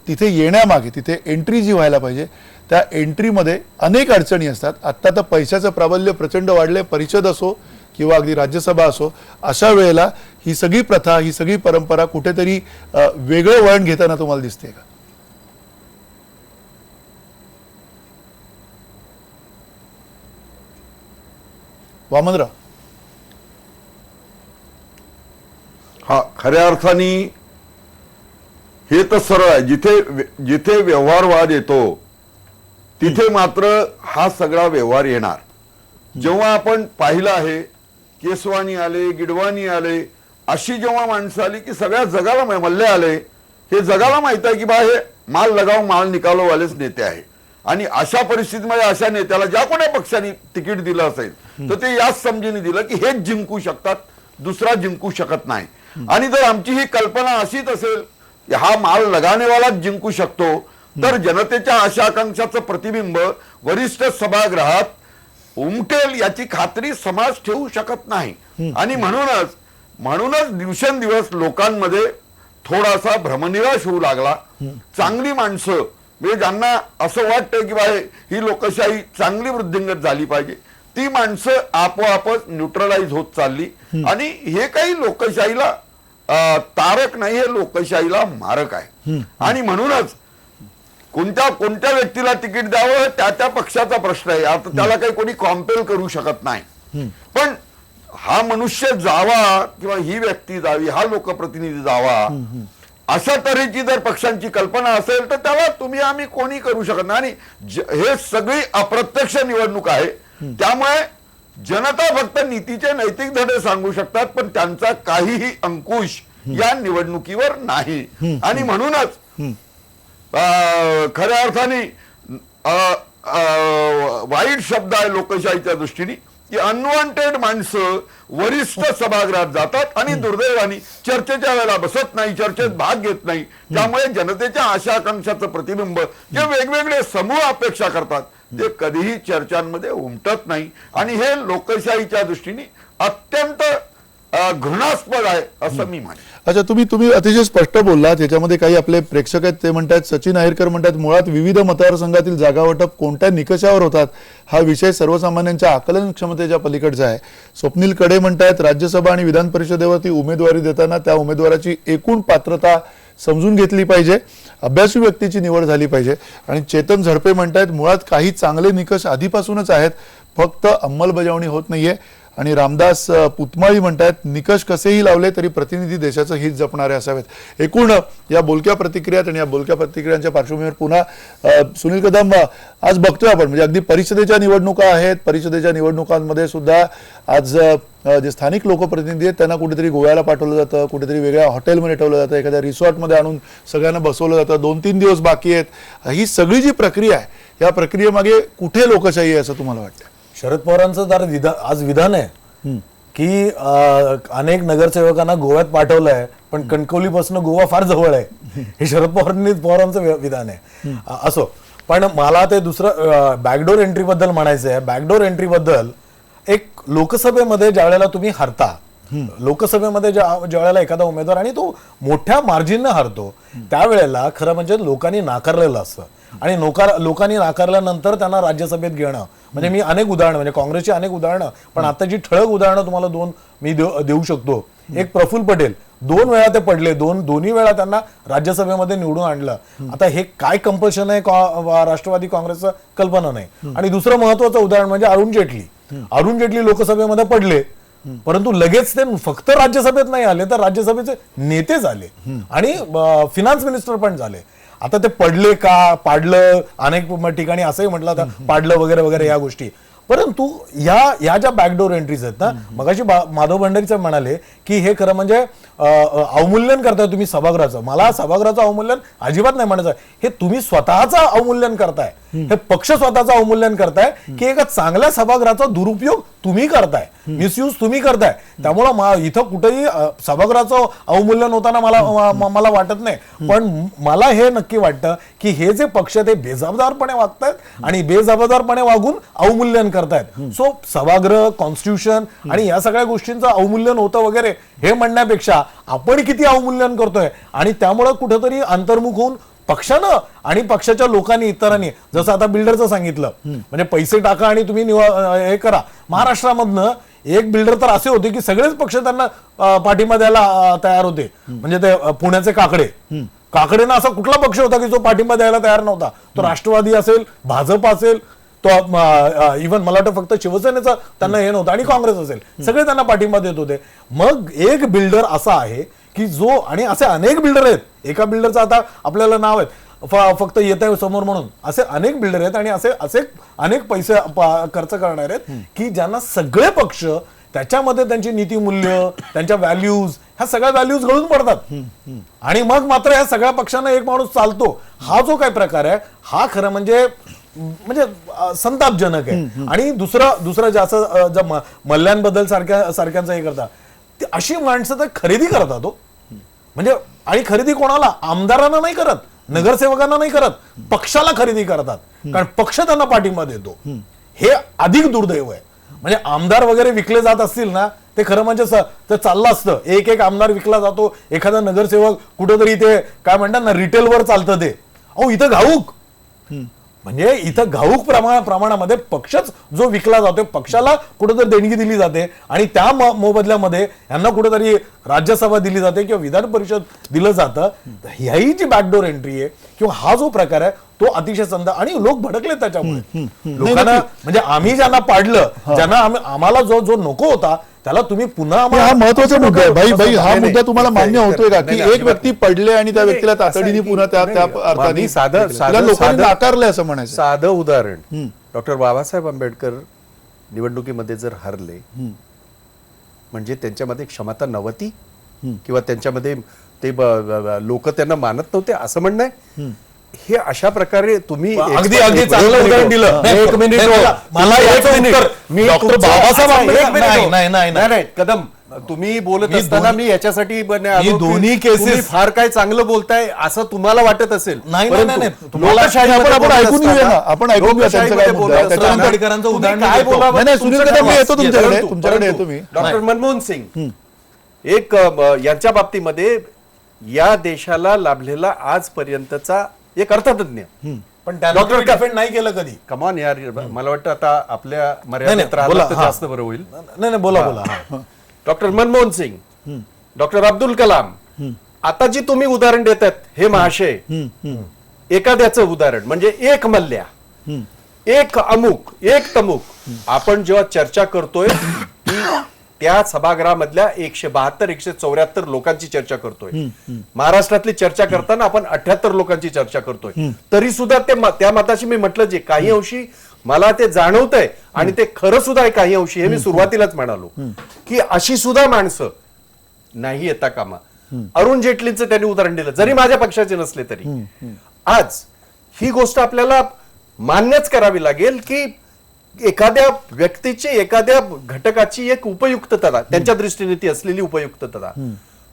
तिथे येण्यामागे, तिथे एंट्री जी व्हायला पाहिजे त्या एंट्रीमध्ये अनेक अडचणी असतात. आत्ता तर पैशाचं प्राबल्य प्रचंड वाढले, परिषद असो किंवा अगदी राज्यसभा असो. अशा वेळेला ही सगळी प्रथा, ही सगळी परंपरा कुठेतरी वेगळं वळण घेताना तुम्हाला दिसते का? वामनराव. हा, खऱ्या अर्थाने हे तर सरळ आहे. जिथे व्यवहारवाद येतो तिथे मात्र हा सगळा व्यवहार येणार. जेव्हा आपण पाहिलं आहे केसवानी आले, गिडवानी आले, अशी जेव्हा माणसं आली की सगळ्या जगाला मल्ले आले, हे जगाला माहित आहे की बा हे माल लगाव माल निकालो वालेच नेते आहे. आणि अशा परिस्थितीमध्ये अशा नेत्याला ज्या कोण्या पक्षाने तिकीट दिलं असेल तर ते याच समजीने दिलं की हेच जिंकू शकतात, दुसरा जिंकू शकत नाही. आणि जर आमची ही कल्पना अशीच असेल हा माल लगानेवालाच जिंकू शकतो, तर जनतेच्या आशा आकांक्षाचं प्रतिबिंब वरिष्ठ सभागृहात उमटेल याची खात्री समाज ठेवू शकत नाही. आणि म्हणूनच दिवसेंदिवस लोकांमध्ये थोडासा भ्रमनिराश होऊ लागला. चांगली माणसं म्हणजे ज्यांना असं वाटतं की बा ही लोकशाही चांगली वृद्धिंगत झाली पाहिजे, ती माणसं आपोआपच न्यूट्रलाइज होत चालली. आणि हे काही लोकशाहीला तारक नाही, हे लोकशाहीला मारक आहे. आणि म्हणूनच कोणत्या व्यक्तीला तिकीट द्यावं त्या पक्षाचा प्रश्न आहे. आता त्याला काही कोणी कॉम्पेल करू शकत नाही. पण हा मनुष्य जावा किंवा ही व्यक्ती जावी, हा लोकप्रतिनिधी जावा, अशा तऱ्हेची जर पक्षांची कल्पना असेल तर त्याला तुम्ही आम्ही कोणी करू शकत नाही. आणि हे सगळी अप्रत्यक्ष निवडणूक आहे, त्यामुळे जनता फक्त नीतीचे नैतिक धडे सांगू शकतात, पण त्यांचा काहीही अंकुश या निवडणुकीवर नाही. आणि म्हणूनच खऱ्या अर्थाने वाईट शब्द आहे लोकशाहीच्या दृष्टीने की अनवॉन्टेड माणसं वरिष्ठ सभागृहात जातात आणि दुर्दैवाने चर्चेच्या वेळेला बसत नाही, चर्चेत भाग घेत नाही. त्यामुळे जनतेच्या आशा आकांक्षाचं प्रतिबिंब जे वेगवेगळे समूह अपेक्षा करतात ते कधीही चर्चांमध्ये उमटत नाही. आणि हे लोकशाहीच्या दृष्टीने अत्यंत घृणास्पद आहे असं मी म्हणेन. अच्छा, तुम्ही अतिशय स्पष्ट बोललात. याच्यामध्ये काही आपले प्रेक्षक आहेत ते म्हणतात, सचिन आहेरकर म्हणतात, मुळात विविध मतदारसंघातील जागा वाटप कोणत्या निकषावर होतात हा विषय सर्वसामान्यांच्या आकलन क्षमतेच्या पलीकडचा आहे. स्वप्नील कडे म्हणतात, राज्यसभा आणि विधान परिषदेवरती उमेदवारी देताना त्या उमेदवाराची एकूण पात्रता समजून घेतली पाहिजे, अभ्यासू व्यक्तीची निवड झाली पाहिजे. आणि चेतन झडपे म्हणतात, मुळात काही चांगले निकष आधीपासूनच आहेत, फक्त अंमलबजावणी होत नाहीये. आणि रामदास पुतमाळी म्हणतात, निकष कसेही लावले तरी प्रतिनिधी देशाचं हित जपणारे असावेत. एकूण या बोलक्या प्रतिक्रियात आणि या बोलक्या प्रतिक्रियांच्या पार्श्वभूमीवर पुन्हा सुनील कदम, आज बघतोय आपण म्हणजे अगदी परिषदेच्या निवडणुका आहेत, परिषदेच्या निवडणुकांमध्ये सुद्धा आज जे स्थानिक लोकप्रतिनिधी आहेत त्यांना कुठेतरी गोव्याला पाठवलं जातं, कुठेतरी वेगळ्या हॉटेलमध्ये ठेवलं जातं, एखाद्या रिसॉर्टमध्ये आणून सगळ्यांना बसवलं जातं. 2-3 दिवस बाकी आहेत. ही सगळी जी प्रक्रिया आहे या प्रक्रियेमागे कुठे लोकशाही आहे असं तुम्हाला वाटतं? शरद पवारांचं तर आज विधान आहे की अनेक नगरसेवकांना गोव्यात पाठवलंय, पण कणकवलीपासून गोवा फार जवळ आहे. हे शरद पवारांचं विधान आहे. असो, पण मला ते दुसरं बॅकडोर एंट्री बद्दल म्हणायचं आहे. बॅकडोर एंट्री बद्दल एक लोकसभेमध्ये ज्या वेळेला तुम्ही हरता, लोकसभेमध्ये ज्या वेळेला एखादा उमेदवार आणि तो मोठ्या मार्जिनने हरतो, त्यावेळेला खरं म्हणजे लोकांनी नाकारलेलं असतं आणि लोकांनी नाकारल्यानंतर त्यांना राज्यसभेत घेणं म्हणजे मी अनेक उदाहरणं म्हणजे काँग्रेसची अनेक उदाहरणं, पण आता जी ठळक उदाहरणं तुम्हाला 2 मी देऊ शकतो. एक प्रफुल्ल पटेल 2 वेळा ते पडले, दोन्ही वेळा त्यांना राज्यसभेमध्ये निवडून आणलं. आता हे काय कंपल्शन आहे राष्ट्रवादी काँग्रेसचं कल्पना नाही. आणि दुसरं महत्वाचं उदाहरण म्हणजे अरुण जेटली लोकसभेमध्ये पडले, परंतु लगेच ते फक्त राज्यसभेत नाही आले तर राज्यसभेचे नेते झाले आणि फिनान्स मिनिस्टर पण झाले. आता ते पडले का पाडलं, अनेक ठिकाणी असंही म्हटलं होतं पाडलं वगैरे वगैरे या गोष्टी. परंतु या ज्या बॅकडोर एंट्रीज आहेत ना, मगाशी माधव भंडारीचं म्हणाले की हे खरं म्हणजे अवमूल्यन करताय तुम्ही सभागृहाचं. मला सभागृहाचं अवमूल्यन अजिबात नाही म्हणायचं. हे तुम्ही स्वतःचं अवमूल्यन करताय, हे पक्ष स्वतःचं अवमूल्यन करताय की एका चांगल्या सभागृहाचा दुरुपयोग तुम्ही करताय, मिसयूज तुम्ही करताय. त्यामुळं इथं कुठेही सभागृहाचं अवमूल्यन होताना मला वाटत नाही. पण मला हे नक्की वाटतं की हे जे पक्ष ते बेजबाबदारपणे वागतायत आणि बेजबाबदारपणे वागून अवमूल्यन करतायत. सो सभागृह, कॉन्स्टिट्यूशन आणि या सगळ्या गोष्टींचं अवमूल्यन होतं वगैरे हे म्हणण्यापेक्षा आपण किती अवमूल्यन करतोय आणि त्यामुळं कुठेतरी अंतर्मुख होऊन पक्षानं आणि पक्षाच्या लोकांनी इतरांनी, जसं आता बिल्डरचं सांगितलं, म्हणजे पैसे टाका आणि तुम्ही हे करा. महाराष्ट्रामधनं एक बिल्डर तर असे होते की सगळेच पक्ष त्यांना पाठिंबा द्यायला तयार होते. म्हणजे ते पुण्याचे काकडेनं असा कुठला पक्ष होता की जो पाठिंबा द्यायला तयार नव्हता? तो राष्ट्रवादी असेल, भाजप असेल, तो इव्हन मला वाटतं फक्त शिवसेनेचा त्यांना हे नव्हतं आणि काँग्रेस असेल, सगळे त्यांना पाठिंबा देत होते. मग एक बिल्डर असा आहे की जो, आणि असे अनेक बिल्डर आहेत, एका बिल्डरचं आता आपल्याला नाव आहे फक्त येत आहे समोर म्हणून, असे अनेक बिल्डर आहेत आणि असे अनेक पैसे खर्च करणार आहेत की ज्यांना सगळे पक्ष त्याच्यामध्ये त्यांची नीतिमूल्य, त्यांच्या व्हॅल्यूज, ह्या सगळ्या व्हॅल्यूज गळून पडतात. आणि मग मात्र ह्या सगळ्या पक्षांना एक माणूस चालतो. हा जो काय प्रकार आहे हा खरं म्हणजे संतापजनक आहे. आणि दुसरं जास्त मल्ल्यांबद्दल सारख्यांचं हे करतात, ती अशी माणसं तर खरेदी करतात हो. म्हणजे आणि खरेदी कोणाला? आमदारांना नाही करत, नगरसेवकांना नाही करत, पक्षाला खरेदी करतात. कारण पक्ष त्यांना पाठिंबा देतो. हे अधिक दुर्दैव आहे. म्हणजे आमदार वगैरे विकले जात असतील ना, ते खरं म्हणजे ते चाललं असतं. एक आमदार विकला जातो, एखादा नगरसेवक कुठेतरी ते काय म्हणतात ना रिटेलवर चालतं ते. अहो इथं घाऊक, म्हणजे इथं घाऊक प्रमाणामध्ये पक्षच जो विकला जातोय, पक्षाला कुठेतरी देणगी दिली जाते आणि त्या मोबदल्यामध्ये यांना कुठेतरी राज्यसभा दिली जाते किंवा विधान परिषद दिलं जातं. ह्याही जी बॅकडोर एंट्री आहे किंवा हा जो प्रकार आहे तो अतिशय संत आणि लोक भडकले त्याच्यामुळे. लोकांना म्हणजे आम्ही ज्यांना पाडलं, ज्यांना आम्हाला जो नको होता त्याला तुम्ही पुन्हा, हा महत्वाचा मुद्दा आहे भाई. हा मुद्दा तुम्हाला मान्य होतोय का की एक व्यक्ती पडले आणि त्या व्यक्तीला तातडीने पुन्हा त्या अर्थाने लोकांनी नाकारले असं म्हणायचं? साधं उदाहरण, डॉक्टर बाबासाहेब आंबेडकर निवडणुकीमध्ये जर हरले म्हणजे त्यांच्यामध्ये क्षमता नव्हती किंवा त्यांच्यामध्ये ते लोक त्यांना मानत नव्हते असं म्हणणं आहे? हे अशा प्रकारे तुम्ही अगदी चांगलं उदाहरण दिलं. एक मिनिट मला याचं उत्तर मी डॉक्टर बाबासाहेब नाही कदम, तुम्ही बोलत असताना मी याच्यासाठी दोन्ही केसेस फार काय चांगलं बोलताय असं तुम्हाला वाटत असेल. नाही आपण ऐकून घेऊया ना, आपण ऐकून घेऊया त्यांचं काय मुद्दा आहे. आंबेडकरांचं उदाहरण काय बोलावं? नाही सुनील कदम, मी येतो तुमच्याकडे येतो मी. डॉक्टर मनमोहन सिंग एक यांच्या बाबतीमध्ये या देशाला लाभलेला आजपर्यंतचा एक अर्थतज्ञ, पण डॉक्टर डिफेंड नाही केलं कधी. कमॉन यार, मला वाटतं आता आपल्या मर्यादेत राहिलं तर जास्त बरं होईल. नाही बोला. डॉक्टर मनमोहन सिंग, डॉक्टर अब्दुल कलाम, आता जी तुम्ही उदाहरण देतात हे महाशय, एखाद्याचं उदाहरण म्हणजे एक मल्ल्या, एक अमुक, एक तमुक. आपण जेव्हा चर्चा करतोय मी त्या सभागृहामधल्या 172 174 लोकांची चर्चा करतोय. महाराष्ट्रातली चर्चा करताना आपण 78 लोकांची चर्चा करतोय. तरी सुद्धा त्या मताशी मी म्हटलं जे काही अंशी मला ते जाणवतंय आणि ते खरं सुद्धा आहे काही अंशी, हे मी सुरुवातीलाच म्हणालो की अशी सुद्धा माणसं नाही येता कामा. अरुण जेटलींचं त्यांनी उदाहरण दिलं, जरी माझ्या पक्षाचे नसले तरी. आज ही गोष्ट आपल्याला मान्यच करावी लागेल की एखाद्या व्यक्तीची, एखाद्या घटकाची एक उपयुक्तता, त्यांच्या दृष्टीने ती असलेली उपयुक्तता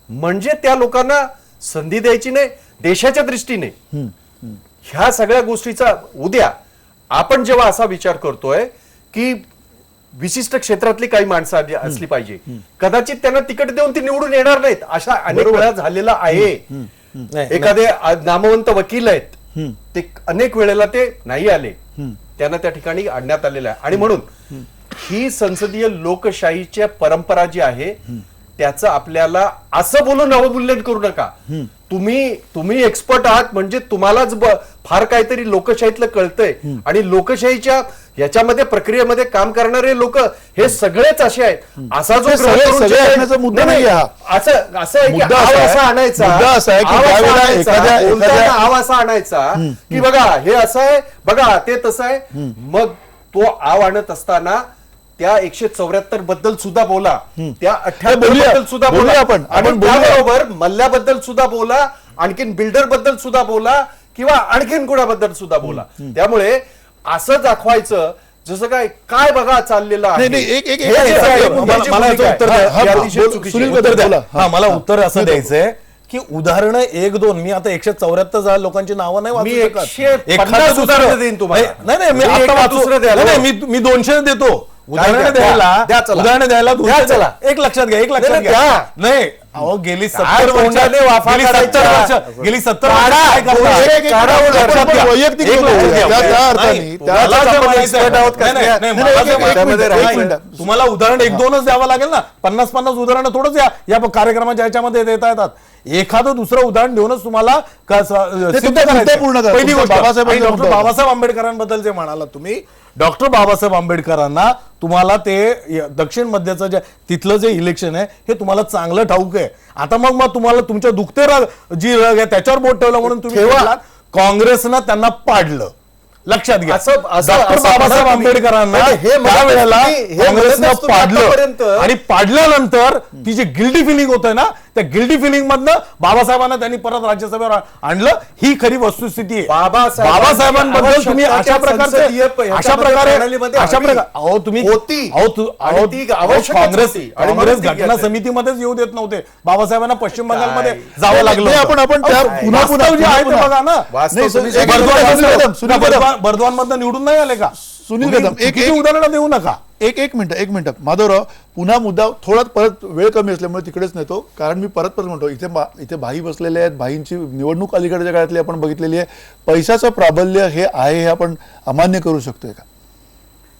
म्हणजे त्या लोकांना संधी द्यायची नाही. देशाच्या दृष्टीने ह्या सगळ्या गोष्टीचा उद्या आपण जेव्हा असा विचार करतोय की विशिष्ट क्षेत्रातली काही माणसं असली पाहिजे, कदाचित त्यांना तिकीट देऊन ती निवडून येणार नाहीत, अशा अनेक वेळा झालेला आहे. एखादे नामवंत वकील आहेत, ते अनेक वेळेला ते नाही आले, त्यांना त्या ठिकाणी आणण्यात आलेलं आहे. आणि म्हणून ही संसदीय लोकशाहीच्या परंपरा जी आहे त्याचं आपल्याला असं बोलून अवमूल्यन करू नका. तुम्ही एक्सपर्ट आहात म्हणजे तुम्हालाच फार काहीतरी लोकशाहीतलं कळतंय, आणि लोकशाहीच्या याच्यामध्ये प्रक्रियेमध्ये काम करणारे लोक हे सगळेच असे आहेत. असा जो मुद्दा नाही हा. असं आहे की आव असा आणायचा, आव असा आणायचा की बघा हे असं आहे, बघा ते तसं आहे. मग तो आव आणत असताना त्या 174 बद्दल सुद्धा बोला, त्या 78 बद्दल सुद्धा बोला, आपण त्याबरोबर मल्ल्याबद्दल सुद्धा बोला, आणखीन बिल्डर बद्दल सुद्धा बोला, किंवा आणखीन कुणाबद्दल सुद्धा बोला. त्यामुळे असं दाखवायचं जसं काय काय बघा चाललेलं आहे. मला उत्तर असं द्यायचंय की उदाहरणं 1-2 मी आता 174 लोकांची नावं नाही मी 150 उदाहरणं देईन तुम्हाला. नाही मी आता मी 200 देतो उदाहरण द्यायला. एक लक्षात घ्या, एक लक्षात घ्या. नाही अहो गेली 70 वर्ष गेली 70 तुम्हाला उदाहरण 1-2च द्यावं लागेल ना. 50-50 उदाहरणं थोडंच या कार्यक्रमाच्या ह्याच्यामध्ये देता येतात. एखादं दुसरं उदाहरण देऊनच तुम्हाला पहिली गोष्ट डॉक्टर बाबासाहेब आंबेडकरांबद्दल जे म्हणाला तुम्ही, डॉक्टर बाबासाहेब आंबेडकरांना तुम्हाला ते दक्षिण मध्यचं जे तिथलं जे इलेक्शन आहे हे तुम्हाला चांगलं ठाऊक आहे. आता मग तुम्हाला तुमच्या दुखते जी रग आहे त्याच्यावर बोट ठेवलं म्हणून तुम्ही काँग्रेसनं त्यांना पाडलं. लक्षात घ्या, डॉक्टर बाबासाहेब आंबेडकरांना त्यावेळेला काँग्रेसनं पाडलं, आणि पाडल्यानंतर ती जी गिल्टी फिलिंग होतं ना, त्या गिल्टी फिलिंग मधनं बाबासाहेबांना त्यांनी परत राज्यसभेवर आणलं. ही खरी वस्तुस्थिती आहे. बाबासाहेबांबद्दल तुम्ही अशा प्रकारे काँग्रेस घटना समितीमध्येच येऊ देत नव्हते. बाबासाहेबांना पश्चिम बंगालमध्ये जावं लागलं. बघा ना, बर्दवान मधनं निवडून नाही आले का सुनील कदम? एक उदाहरण देऊ नका. एक मिनिट माधवराव, पुन्हा मुद्दा थोडा परत वेळ कमी असल्यामुळे तिकडेच नेतो, कारण मी परत म्हणतो इथे भाई बसलेले आहेत. भाईंची निवडणूक अलीकडच्या काळातली आपण बघितलेली आहे. पैशाचं प्राबल्य हे आहे हे आपण अमान्य करू शकतोय का?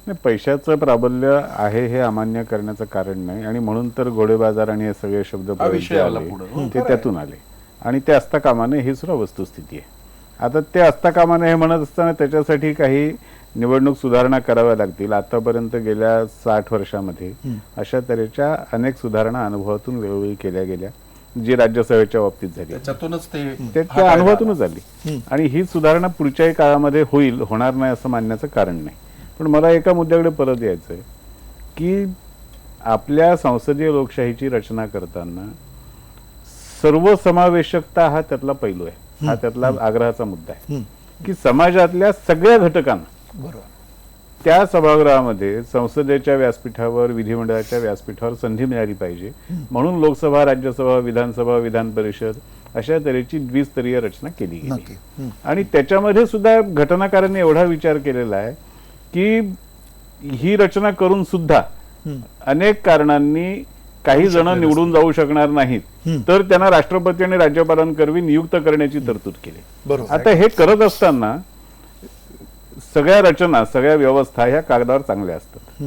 नाही, पैशाचं प्राबल्य आहे हे अमान्य करण्याचं कारण नाही, आणि म्हणून तर घोडेबाजार आणि हे सगळे शब्द ते त्यातून आले, आणि ते असता कामा नये ही सुद्धा वस्तुस्थिती आहे. आता ते असता कामा नये हे म्हणत असताना त्याच्यासाठी काही निवडणूक सुधारणा कराव्या लागतील. आतापर्यंत गेल्या 60 वर्षामध्ये अशा तऱ्हेच्या अनेक सुधारणा अनुभवातून वेळोवेळी केल्या गेल्या, जी राज्यसभेच्या बाबतीत झाली, त्याच्यातूनच त्या अनुभवातूनच झाली, आणि ही सुधारणा पुढच्याही काळामध्ये होणार नाही असं मानण्याचं कारण नाही. पण मला एका मुद्द्याकडे परत यायचंय की आपल्या संसदीय लोकशाहीची रचना करताना सर्वसमावेशकता हा त्यातला पैलू आहे, हा त्यातला आग्रहाचा मुद्दा आहे की समाजातल्या सगळ्या घटकांना त्या सभागृहामध्ये, संसदेच्या व्यासपीठावर, विधिमंडळाच्या व्यासपीठावर संधी मिळाली पाहिजे. म्हणून लोकसभा, राज्यसभा, विधानसभा, विधान परिषद अशा तऱ्हेची द्विस्तरीय रचना केली गेली. आणि त्याच्यामध्ये सुद्धा घटनाकारांनी एवढा विचार केलेला आहे की ही रचना करून सुद्धा अनेक कारणांनी काही जण निवडून जाऊ शकणार नाहीत, तर त्यांना राष्ट्रपती आणि राज्यपालांकरवी नियुक्त करण्याची तरतूद केली. आता हे करत असताना सगळ्या रचना, सगळ्या व्यवस्था ह्या कागदावर चांगल्या असतात,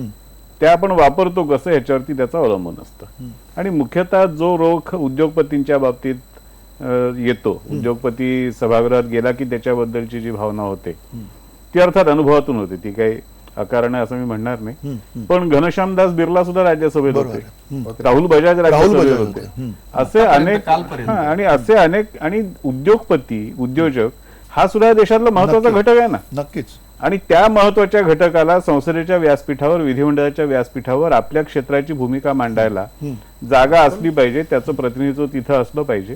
त्या आपण वापरतो कसं ह्याच्यावरती त्याचं अवलंबून असतं. आणि मुख्यतः जो रोख उद्योगपतींच्या बाबतीत येतो, उद्योगपती सभागृहात गेला की त्याच्याबद्दलची जी भावना होते ती अर्थात अनुभवातून होते, ती काही अकारण असं मी म्हणणार नाही, पण घनश्यामदास बिर्ला सुद्धा राज्यसभेत होते, राहुल बजाज राहुल राज्यसभेत बजाज होते. असे अनेक आणि असे अनेक आणि उद्योगपती उद्योजक हा सुद्धा देशातला महत्वाचा घटक आहे ना. नक्कीच. आणि त्या महत्वाच्या घटकाला संसदेच्या व्यासपीठावर, विधिमंडळाच्या व्यासपीठावर आपल्या क्षेत्राची भूमिका मांडायला जागा असली पाहिजे, त्याचं प्रतिनिधित्व तिथं असलं पाहिजे.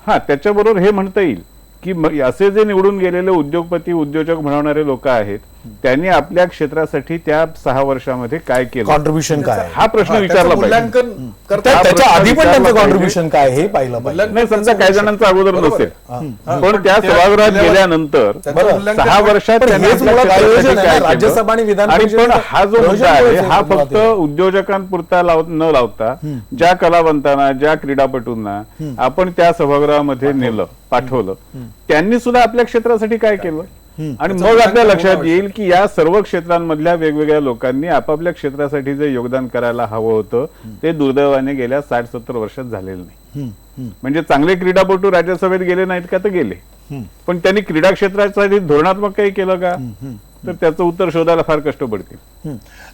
हा, त्याच्याबरोबर हे म्हणता येईल की असे जे निवडून गेलेले उद्योगपती उद्योजक म्हणणारे लोक आहेत, त्यांनी आपल्या क्षेत्रासाठी त्या 6 वर्षामध्ये काय केलं, कॉन्ट्रीब्युशन काय, हा प्रश्न विचारला पाहिजे. मूल्यांकन करता त्याच्या आधी पण त्यांचं पाहिजे. कॉन्ट्रीब्युशन काय हे पाहिलं पाहिजे. नाही, समजा काही जणांचं अगोदर नसेल, पण त्या सभागृहात गेल्यानंतर बरं. 6 वर्षात पण त्यांनी हेच आपल्या मुळात क्षेत्रासाठी आयोजन आहे काय ना, केलं. राज्यसभा आणि विधान आणि परिषदेचं पण हा जो मुद्दा आहे प्रयोजन हा आहे फक्त उद्योजकांपुरता न लावता ज्या कलावंतांना, ज्या क्रीडापटूंना आपण त्या सभागृहामध्ये नेलं, पाठवलं, त्यांनी सुद्धा आपल्या क्षेत्रासाठी काय केलं. आणि मग आपल्या लक्षात येईल की या सर्व क्षेत्रांमधल्या वेगवेगळ्या लोकांनी आपापल्या क्षेत्रासाठी जे योगदान करायला हवं होतं ते दुर्दैवाने गेल्या 60-70 वर्षात झालेलं नाही. म्हणजे चांगले क्रीडापटू राज्यसभेत गेले नाहीत का, तर गेले, पण त्यांनी क्रीडा क्षेत्रासाठी धोरणात्मक काही केलं का, तर त्याचं उत्तर शोधायला फार कष्ट पडतील.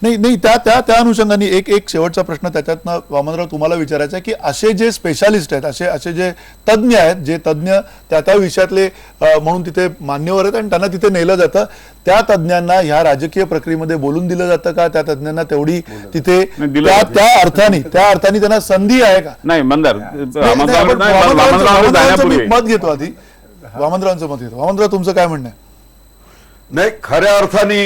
नाही, त्या अनुषंगाने एक शेवटचा प्रश्न त्याच्यातनं वामनराव तुम्हाला विचारायचा आहे की असे जे स्पेशालिस्ट आहेत, असे जे तज्ज्ञ आहेत, जे तज्ज्ञ त्या विषयातले म्हणून तिथे मान्यवर आहेत आणि त्यांना तिथे नेलं जातं, त्या तज्ज्ञांना ह्या राजकीय प्रक्रियेमध्ये बोलून दिलं जातं का? त्या तज्ज्ञांना तेवढी तिथे त्या अर्थाने त्यांना संधी आहे का? नाही, मंदार मी मत घेतो आधी, वामनरावांचं मत घेतो. वामनराव, तुमचं काय म्हणणं आहे? नाही, खऱ्या अर्थाने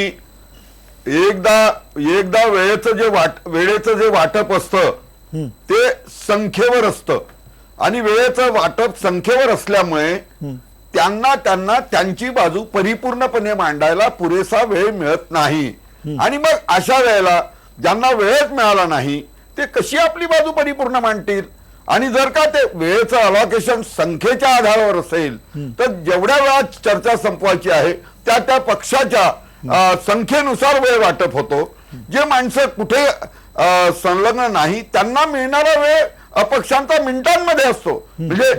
एकदा वेळेचं जे वाटप असतं ते संख्येवर असतं आणि वेळेचं वाटप संख्येवर असल्यामुळे त्यांना त्यांची बाजू परिपूर्णपणे मांडायला पुरेसा वेळ मिळत नाही. आणि मग अशा वेळेला ज्यांना वेळच मिळाला नाही ते कशी आपली बाजू परिपूर्ण मांडतील. आणि जर का ते वेळेचं अलॉकेशन संख्येच्या आधारावर असेल तर जेवढ्या वेळा चर्चा संपवायची आहे त्या पक्षाच्या संख्येनुसार वेळ वाटप होतो. जे माणसं कुठे संलग्न नाही त्यांना मिळणारा वेळ अपक्षांचा मिनिटांमध्ये असतो. म्हणजे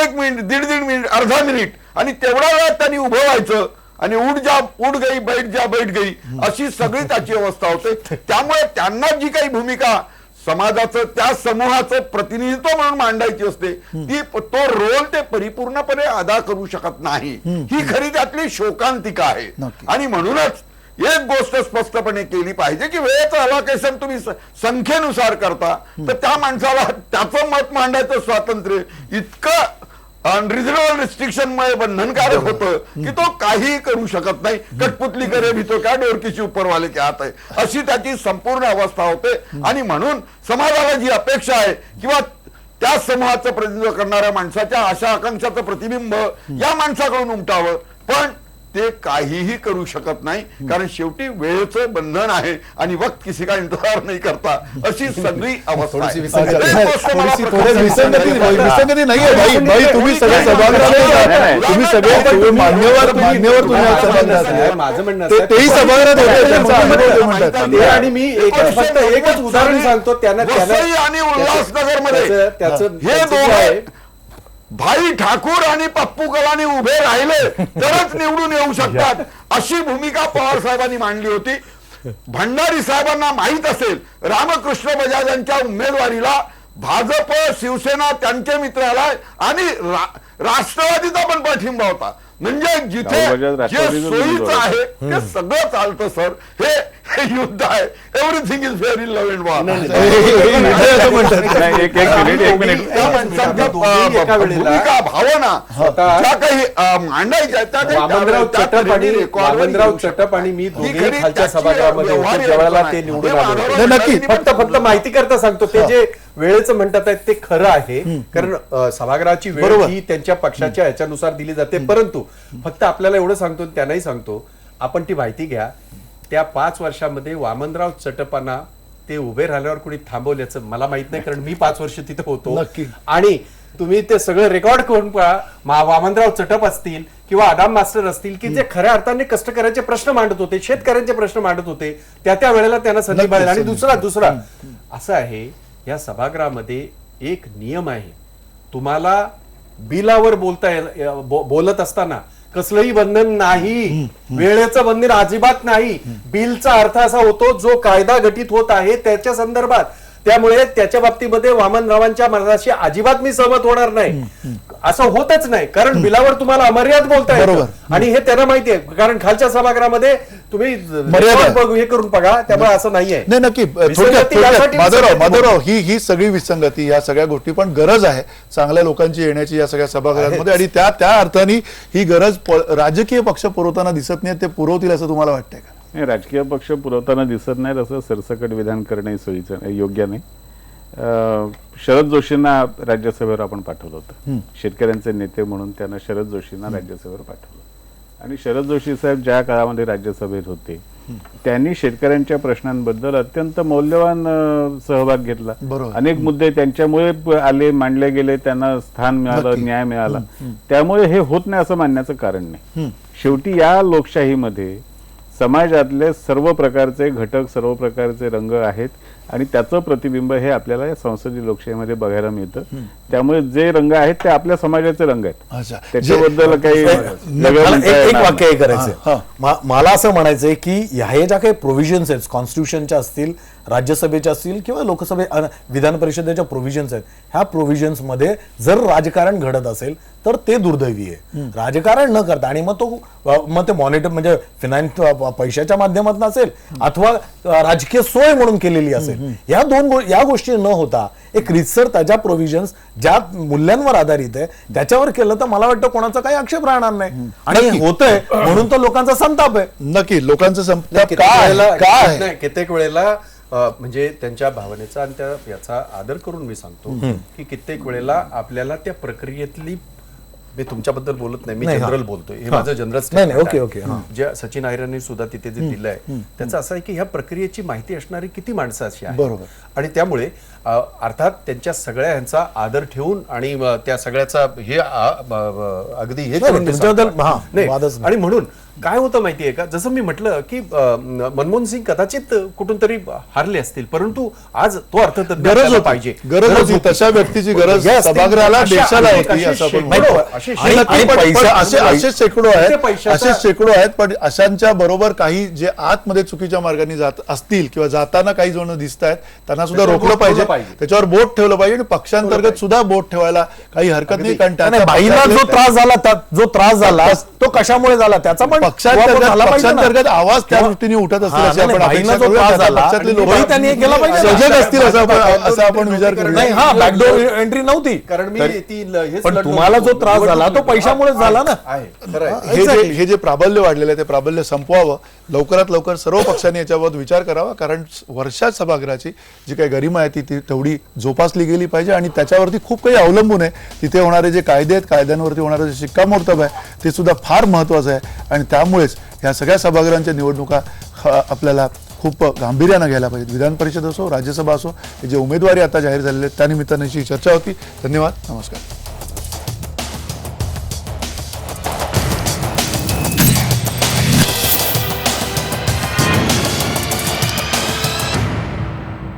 एक मिनिट, दीड मिनिट, अर्धा मिनिट, आणि तेवढ्या वेळात त्यांनी उभं व्हायचं आणि उठ गई बैठ गई अशी सगळी त्याची अवस्था होते. त्यामुळे त्यांना जी काही भूमिका समाजाचं, त्या समूहाचं प्रतिनिधित्व म्हणून मांडायची असते तो रोल ते परिपूर्णपणे अदा करू शकत नाही. ही खरी त्यातली शोकांतिका आहे. आणि म्हणूनच एक गोष्ट स्पष्टपणे केली पाहिजे की वेळेचं अलॉकेशन तुम्ही संख्येनुसार करता तर त्या माणसाला त्याचं मत मांडायचं स्वातंत्र्य इतकं अनरिझनेबल रिस्ट्रिक्शन मुळे बंधनकारक होतं की तो काही करू शकत नाही. कठपुतली करे भी तो क्या, डोरकीची उपरवाले के हात आहे, अशी त्याची संपूर्ण अवस्था होते. आणि म्हणून समाजाला जी अपेक्षा आहे किंवा त्या समूहाचं प्रतिनिधित्व करणाऱ्या माणसाच्या आशा आकांक्षाचं प्रतिबिंब या माणसाकडून उमटावं, पण ते काहीही करू शकत नाही. कारण शेवटी वेळेचं बंधन आहे आणि वक्त किसी का इंतजार नाही करता, अशी सगळी अवस्था आहे. विसंगती नाहीये भाई, तुम्ही सगळे सभागृहात, तुम्ही सगळे मान्यवर माझं म्हणणं असं तेही सभागृहात होते. आणि मी फक्त एकच उदाहरण सांगतो त्यांना आणि उल्हासनगरमध्ये त्याचं हे दोघे भाई ठाकूर आणि पप्पू कलानी उभे राहिले तरच निवडून येऊ शकतात अशी भूमिका पवार साहेबांनी मांडली होती. भंडारी साहेबांना माहित असेल रामकृष्ण बजाज यांच्या उमेदवारीला भाजप, शिवसेना, त्यांचे मित्राला आणि राष्ट्रवादीचा पण पाठिंबा होता. म्हणजे जिथे जे सोयीचं आहे ते सगळं चालतं सर. हे युद्ध आहे. Everything is fair in love and war. भूमिका, भावना ज्या काही मांडायच्या वामनराव चटप आणि मी दोघेही खालच्या सभागृहामध्ये होतो ज्यावेळेला ते निवडून आले. नक्की फक्त माहिती करता सांगतो ते जे वेळेचं म्हणतात ते खरं आहे. कारण सभागृहाची वेळ ही त्यांच्या पक्षाच्या ह्याच्यानुसार दिली जाते. परंतु फक्त आपल्याला एवढं सांगतो, त्यांनाही सांगतो, आपण ती माहिती घ्या. त्या 5 वर्षामध्ये वामनराव चटपांना ते उभे राहिल्यावर कोणी थांबवल्याचं मला माहित नाही, कारण मी 5 वर्ष तिथे होतो. आणि तुम्ही ते सगळं रेकॉर्ड करून पहा. वामनराव चटप असतील किंवा आदाम मास्टर असतील की जे खऱ्या अर्थाने कष्टकऱ्यांचे प्रश्न मांडत होते, शेतकऱ्यांचे प्रश्न मांडत होते, त्या वेळेला त्यांना संधी मिळाली. आणि दुसरा असं आहे, या सभागृहामध्ये एक नियम आहे, तुम्हाला बिलावर बोलत असताना कसलंही बंधन नाही, वेळेचं बंधन अजिबात नाही. बिलचा अर्थ असा होतो जो कायदा गठीत होत आहे त्याच्या संदर्भात. त्यामुळे त्याच्या बाबतीमध्ये वामनरावांच्या मताशी अजिबात मी सहमत होणार नाही. असं होतच नाही, कारण बिलावर तुम्हाला अमर्याद बोलता येतं. आणि हे त्यांना माहिती आहे, कारण खालच्या सभागृहामध्ये तुम्ही हे करून बघा. त्यामुळे असं नाहीये. नाही, नक्की थोडक्यात माधवराव ही सगळी विसंगती, या सगळ्या गोष्टी, पण गरज आहे चांगल्या लोकांची येण्याची या सगळ्या सभागृहांमध्ये, आणि त्या अर्थाने ही गरज राजकीय पक्ष पुरवताना दिसत नाही. ते पुरवतील असं तुम्हाला वाटतंय का? नाही, राजकीय पक्ष पुरवताना दिसत नाही, असं सरसकट विधान करणे सोयीचं योग्य नाही. शरद जोशींना राज्यसभेवर आपण पाठवलं होतं, शेतकऱ्यांचे नेते म्हणून त्यांना शरद जोशींना राज्यसभेवर पाठवलं. आणि शरद जोशी साहेब ज्या काळामध्ये राज्यसभेत होते त्यांनी शेतकऱ्यांच्या प्रश्नांबद्दल अत्यंत मौल्यवान सहभाग घेतला. अनेक मुद्दे त्यांच्यामुळे आले, मांडले गेले, त्यांना स्थान मिळालं, न्याय मिळाला. त्यामुळे हे होत नाही असं मानण्याचं कारण नाही. शेवटी या लोकशाहीमध्ये समाजातले सर्व प्रकारचे घटक, सर्व प्रकारचे रंग आहेत, आणि त्याचं प्रतिबिंब हे आपल्याला या संसदीय लोकशाहीमध्ये बघायला मिळतं. त्यामुळे जे रंग आहेत ते आपल्या समाजाचे रंग आहेत. त्याच्याबद्दल काही एक वाक्य हे करायचंय. मला असं म्हणायचंय की ह्या ज्या काही प्रोव्हिजन्स आहेत, कॉन्स्टिट्यूशनच्या असतील, राज्यसभेच्या असतील किंवा लोकसभे विधान परिषदेच्या प्रोव्हिजन्स आहेत, ह्या प्रोव्हिजन्स मध्ये जर राजकारण घडत असेल तर ते दुर्दैवी आहे. राजकारण न करता, आणि मग ते मॉनिटर म्हणजे फिनान्स पैशाच्या माध्यमातून असेल अथवा राजकीय सोय म्हणून केलेली असेल, या गोष्टी न होता एक रितसर त्याच्या प्रोव्हिजन्स ज्या मूल्यांवर आधारित आहे त्याच्यावर केलं तर मला वाटतं कोणाचा काही आक्षेप राहणार नाही. आणि होतंय म्हणून तर लोकांचा संताप आहे. नक्की लोकांचा संताप काय कित्येक वेळेला म्हणजे त्यांच्या भावनेचा आणि त्या याचा आदर करून मी सांगतो की कित्येक वेळेला आपल्याला त्या प्रक्रियेतली, मी तुमच्याबद्दल बोलत नाही, मी जनरल बोलतोय, हे माझं जनरल ओके जे सचिन आयरांनी सुद्धा तिथे जे दिलंय त्याचं असं आहे की ह्या प्रक्रियेची माहिती असणारी किती माणसं अशी आहेत. बरोबर. आणि त्यामुळे अर्थात त्यांच्या सगळ्या ह्यांचा आदर ठेवून आणि त्या सगळ्याचा हे अगदी हे करून आणि म्हणून काय होतं माहितीये का, जसं मी म्हटलं की मनमोहन सिंग कदाचित कुठून तरी हारले असतील, परंतु आज तो अर्थतज्ञ गरज पाहिजे, गरज होती तशा व्यक्तीची गरज सभागृहाला देशाला होती असं असे शेकडो आहेत. पण अशांच्या बरोबर काही जे आतमध्ये चुकीच्या मार्गाने जात असतील किंवा जाताना काही जण दिसत आहेत त्यांना सुद्धा रोखलं पाहिजे, त्याच्यावर बोट ठेवलं पाहिजे. आणि पक्षांतर्गत सुद्धा बोट ठेवायला काही हरकत नाही, कारण बाईला जो त्रास झाला तो कशामुळे झाला त्याचा पण पक्षांतर्गत आवाज त्या दृष्टीने उठत असतील सजग असतील असं आपण विचार करू. हा बॅकडोर एंट्री नव्हती, कारण पण तुम्हाला जो त्रास झाला तो पैशामुळे झाला ना. हे जे प्राबल्य वाढलेलं आहे ते प्राबल्य संपवावं, लवकरात लवकर सर्व पक्षांनी याच्याबाबत विचार करावा, कारण वर्षात सभागृहाची जी काही गरिमा आहे ती तेवढी जोपासली गेली पाहिजे. आणि त्याच्यावरती खूप काही अवलंबून आहे. तिथे होणारे जे कायदे आहेत, कायद्यांवरती होणारं जे शिक्कामोर्तब आहे ते सुद्धा फार महत्वाचं आहे. आणि त्यामुळेच या सगळ्या सभागृहांच्या निवडणुका आपल्याला खूप गांभीर्यानं घ्यायला पाहिजेत. विधान परिषद असो, राज्यसभा असो, हे जे उमेदवारी आता जाहीर झालेले आहेत त्यानिमित्ताने चर्चा होती. धन्यवाद, नमस्कार.